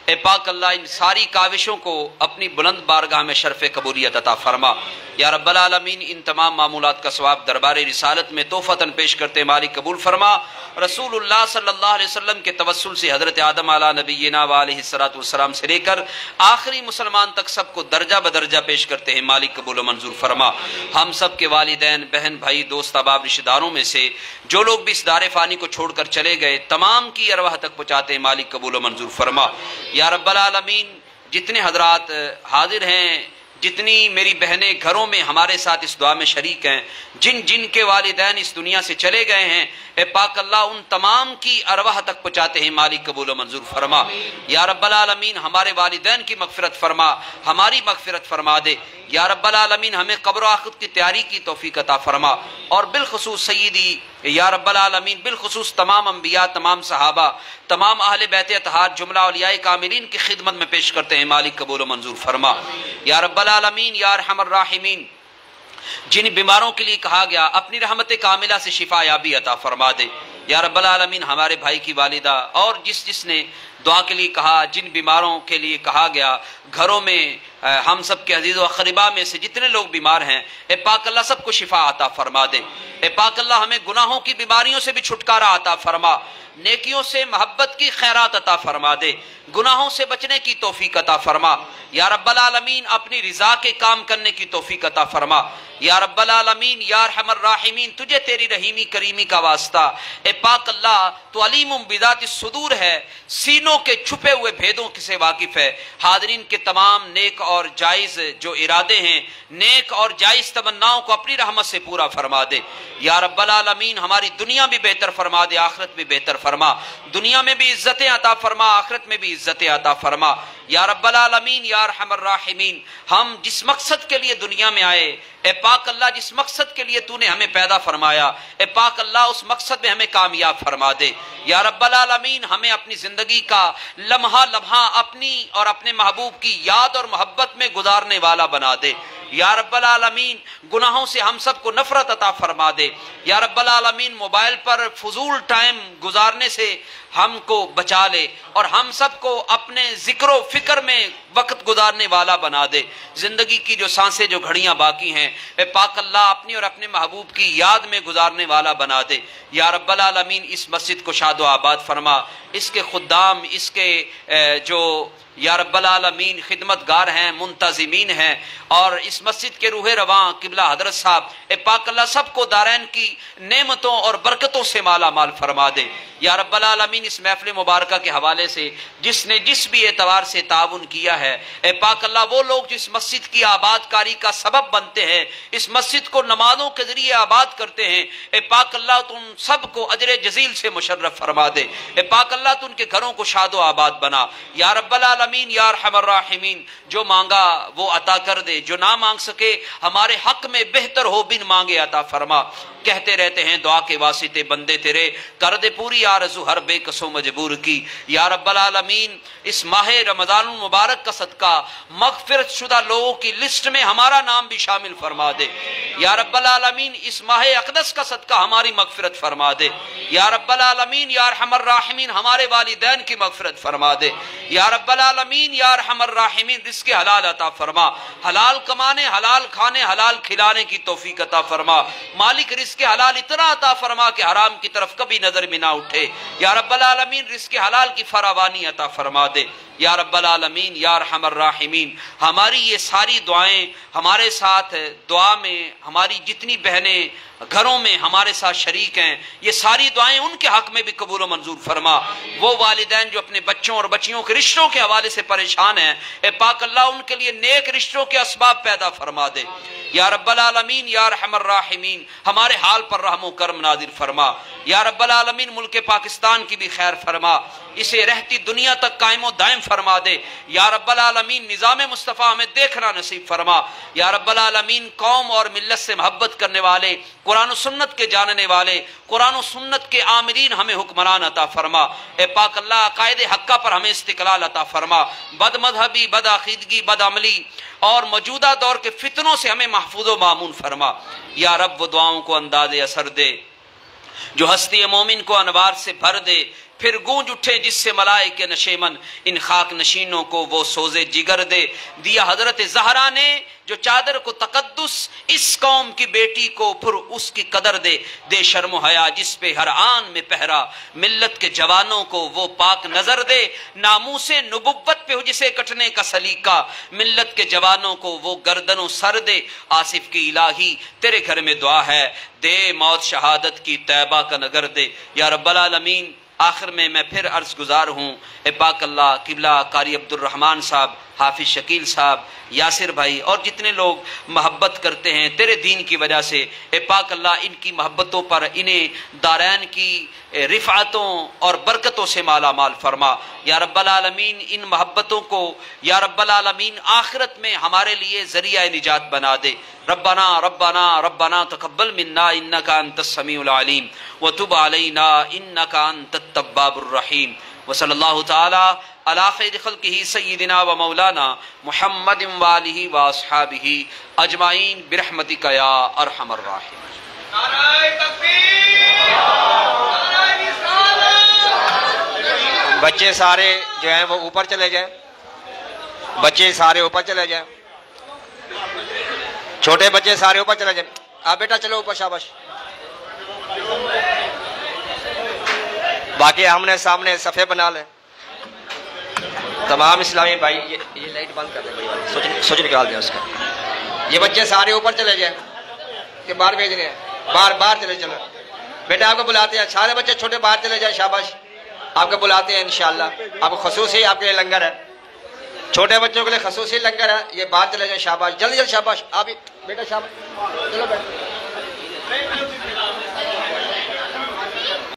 اے پاک اللہ ان ساری کاوشوں کو اپنی بلند بارگاہ میں شرف قبولیت عطا فرما۔ یا رب العالمین ان تمام معمولات کا ثواب دربار رسالت میں تحفتاً پیش کرتے مالک قبول فرما۔ رسول اللہ صلی اللہ علیہ وسلم کے توسل سے حضرت آدم علیہ نبینا وعلیہ السلام سے لے کر آخری مسلمان تک سب کو درجہ بدرجہ پیش کرتے ہیں مالک قبول و منظور فرما۔ ہم سب کے والدین، بہن، بھائی، دوست، احباب، رشتہ داروں میں سے جو لوگ بھی اس دار فانی کو چھوڑ کر چلے گئے تمام کی ارواح تک پہنچاتے ہیں مالک قبول و منظور فرما۔ یا رب العالمین جتنے حضرات حاضر ہیں، جتنی میری بہنیں گھروں میں ہمارے ساتھ اس دعا میں شریک ہیں، جن جن کے والدین اس دنیا سے چلے گئے ہیں، اے پاک اللہ ان تمام کی ارواح تک پہنچاتے ہیں مالک قبول و منظور فرما۔ یا رب العالمین ہمارے والدین کی مغفرت فرما، ہماری مغفرت فرما دے۔ یا رب العالمین ہمیں قبر و آخرت کی تیاری کی توفیق عطا فرما، اور بالخصوص سیدی یا رب العالمین بالخصوص تمام انبیاء، تمام صحابہ، تمام اہل بیت اطہار، جملہ اولیاء کاملین کی خدمت میں پیش کرتے ہیں مالک قبول و منظور فرما۔ یا رب العالمین یا ارحم الراحمین جن بیماروں کے لیے کہا گیا اپنی رحمت کاملہ سے شفا یابی عطا فرما دے۔ یا رب العالمین ہمارے بھائی کی والدہ اور جس نے دعا کے لیے کہا، جن بیماروں کے لیے کہا گیا، گھروں میں ہم سب کے عزیز و اقربا میں سے جتنے لوگ بیمار ہیں، اے پاک اللہ سب کو شفا عطا فرما دے۔ اے پاک اللہ ہمیں گناہوں کی بیماریوں سے بھی چھٹکارا عطا فرما، نیکیوں سے محبت کی خیرات عطا فرما دے، گناہوں سے بچنے کی توفیق عطا فرما۔ یا رب العالمین اپنی رضا کے کام کرنے کی توفیق عطا فرما۔ یا رب العالمین یا ارحم الراحمین تجھے تیری رحیمی کریمی کا واسطہ، اے پاک اللہ تو علیم بذات الصدور ہے، سینوں کے چھپے ہوئے بھیدوں سے واقف ہے۔ حاضرین کے تمام نیک اور جائز جو ارادے ہیں، نیک اور جائز تمناؤں کو اپنی رحمت سے پورا فرما دے۔ یا رب العالمین ہماری دنیا بھی بہتر فرما دے، آخرت بھی بہتر فرما، دنیا میں بھی عزتیں عطا فرما، آخرت میں بھی عزتیں عطا فرما۔ یا رب العالمین یا ارحم الراحمین ہم جس مقصد کے لیے دنیا میں آئے، اے پاک اللہ جس مقصد کے لیے تو نے ہمیں پیدا فرمایا، اے پاک اللہ اس مقصد میں ہمیں کامیاب فرما دے۔ یا رب العالمین ہمیں اپنی زندگی کا لمحہ لمحہ اپنی اور اپنے محبوب کی یاد اور محبت میں گزارنے والا بنا دے۔ یا رب العالمین گناہوں سے ہم سب کو نفرت عطا فرما دے۔ یا رب العالمین موبائل پر فضول ٹائم گزارنے سے ہم کو بچا لے، اور ہم سب کو اپنے ذکر و فکر میں وقت گزارنے والا بنا دے۔ زندگی کی جو سانسیں، جو گھڑیاں باقی ہیں، اے پاک اللہ اپنی اور اپنے محبوب کی یاد میں گزارنے والا بنا دے۔ یا رب العالمین اس مسجد کو شاد و آباد فرما، اس کے خدام، اس کے جو یا رب العالمین خدمت گار ہیں، منتظمین ہیں، اور اس مسجد کے روح رواں قبلہ حضرت صاحب، اے پاک اللہ سب کو دارین کی نعمتوں اور برکتوں سے مالا مال فرما دے۔ یا رب العالمین اس محفل مبارکہ کے حوالے سے جس نے جس بھی اعتبار سے تعاون کیا ہے، اے پاک اللہ وہ لوگ جس مسجد کی آباد کاری کا سبب بنتے ہیں، اس مسجد کو نمازوں کے ذریعے آباد کرتے ہیں، اے پاک اللہ تو ان سب کو اجر جزیل سے مشرف فرما دے۔ اے پاک اللہ تو ان کے گھروں کو شاد و آباد بنا۔ یا رب العالمین یا ارحم الراحمین جو مانگا وہ عطا کر دے، جو نہ مانگ سکے ہمارے حق میں بہتر ہو بن مانگے عطا فرما۔ کہتے رہتے ہیں دعا کے واسطے بندے تیرے، کر دے پوری آرزو ہر بے کس و مجبور کی۔ یا رب العالمین اس ماہ رمضان المبارک کا صدقہ مغفرت شدہ لوگوں کی لسٹ میں ہمارا نام بھی شامل فرما دے۔ یا رب العالمین اس ماہ اقدس کا صدقہ ہماری مغفرت فرما دے۔ یا رب العالمین یا ارحم الراحمین ہمارے والدین کی مغفرت فرما دے۔ یا رب العالمین یا ارحم الراحمین رزق حلال عطا فرما، حلال کمانے، حلال کھانے، حلال کھلانے کی توفیق عطا فرما۔ مالک رزق حلال اتنا عطا فرما کہ حرام کی طرف کبھی نظر بھی نہ اٹھے۔ یا رب العالمین رزق حلال کی فراوانی عطا فرما دے۔ یا رب العالمین یا ارحم الراحمین ہماری یہ ساری دعائیں، ہمارے ساتھ دعا میں ہماری جتنی بہنیں گھروں میں ہمارے ساتھ شریک ہیں، یہ ساری دعائیں ان کے حق میں بھی قبول و منظور فرما۔ وہ والدین جو اپنے بچوں اور بچیوں کے رشتوں کے حوالے سے پریشان ہیں، اے پاک اللہ ان کے لیے نیک رشتوں کے اسباب پیدا فرما دے۔ یا رب العالمین یا ارحم الراحمین ہمارے حال پر رحم و کرم نازل فرما۔ یا رب العالمین ملک پاکستان کی بھی خیر فرما، اسے رہتی دنیا تک قائم و دائم فرما دے۔ یا رب العالمین نظام مصطفیٰ ہمیں دیکھنا نصیب فرما۔ یا رب العالمین قوم اور ملت سے محبت کرنے والے، قرآن و سنت کے جاننے والے، قرآن و سنت کے عاملین ہمیں حکمران عطا فرما۔ اے پاک اللہ عقائد حقہ پر ہمیں استقلال عطا فرما، بد مذہبی، بد عقیدگی، بد عملی اور موجودہ دور کے فتنوں سے ہمیں محفوظ و مامون فرما۔ یا رب وہ دعاؤں کو انداز اثر دے جو ہستی مومن کو انوار سے بھر دے، پھر گونج اٹھے جس سے ملائکے نشیمن، ان خاک نشینوں کو وہ سوزے جگر دے۔ دیا حضرت زہرا نے جو چادر کو تقدس، اس قوم کی بیٹی کو پھر اس کی قدر دے۔ دے شرم و حیا جس پہ ہر آن میں پہرا، ملت کے جوانوں کو وہ پاک نظر دے۔ ناموس نبوت پہ ہو جسے کٹنے کا سلیقہ، ملت کے جوانوں کو وہ گردن و سر دے۔ آصف کی الہی تیرے گھر میں دعا ہے، دے موت شہادت کی طیبہ کا نگر دے۔ یا رب العالمین آخر میں پھر عرض گزار ہوں، اے پاک اللہ قبلہ قاری عبد الرحمن صاحب، حافظ شکیل صاحب، یاسر بھائی اور جتنے لوگ محبت کرتے ہیں تیرے دین کی وجہ سے، اے پاک اللہ ان کی محبتوں پر انہیں دارین کی رفعتوں اور برکتوں سے مالا مال فرما۔ یا رب العالمین ان محبتوں کو یا رب العالمین آخرت میں ہمارے لیے ذریعہ نجات بنا دے۔ ربنا ربنا ربنا تقبل منا انک انت السمیع العلیم وتب علینا انک انت التواب الرحیم۔ وصلی اللہ تعالی علی خیر خلقہ سیدنا و مولانا محمد وآلہ واصحابہ اجمعین برحمتک یا ارحم الراحمین۔ بچے سارے جو ہیں وہ اوپر چلے جائیں، بچے سارے اوپر چلے جائیں، چھوٹے بچے سارے اوپر چلے جائیں۔ آپ بیٹا چلو اوپر، شاباش۔ باقی آمنے سامنے صفحے بنا لیں۔ تمام اسلامی بھائی یہ لائٹ بند کر دیں، سوچ نکال دیں اس کا۔ یہ بچے سارے اوپر چلے جائیں کہ باہر بھیج رہے ہیں، باہر چلے چلو بیٹا، آپ کو بلاتے ہیں، سارے بچے چھوٹے باہر چلے جائیں، شاباش، آپ کو بلاتے ہیں انشاءاللہ۔ آپ کو خصوصی آپ کے لیے لنگر ہے، چھوٹے بچوں کے لیے خصوصی لنگر ہے، یہ باہر چلے جائیں، شاباش، جلدی جلدی، شاباش، آپ بیٹا شاباش، چلو بیٹا۔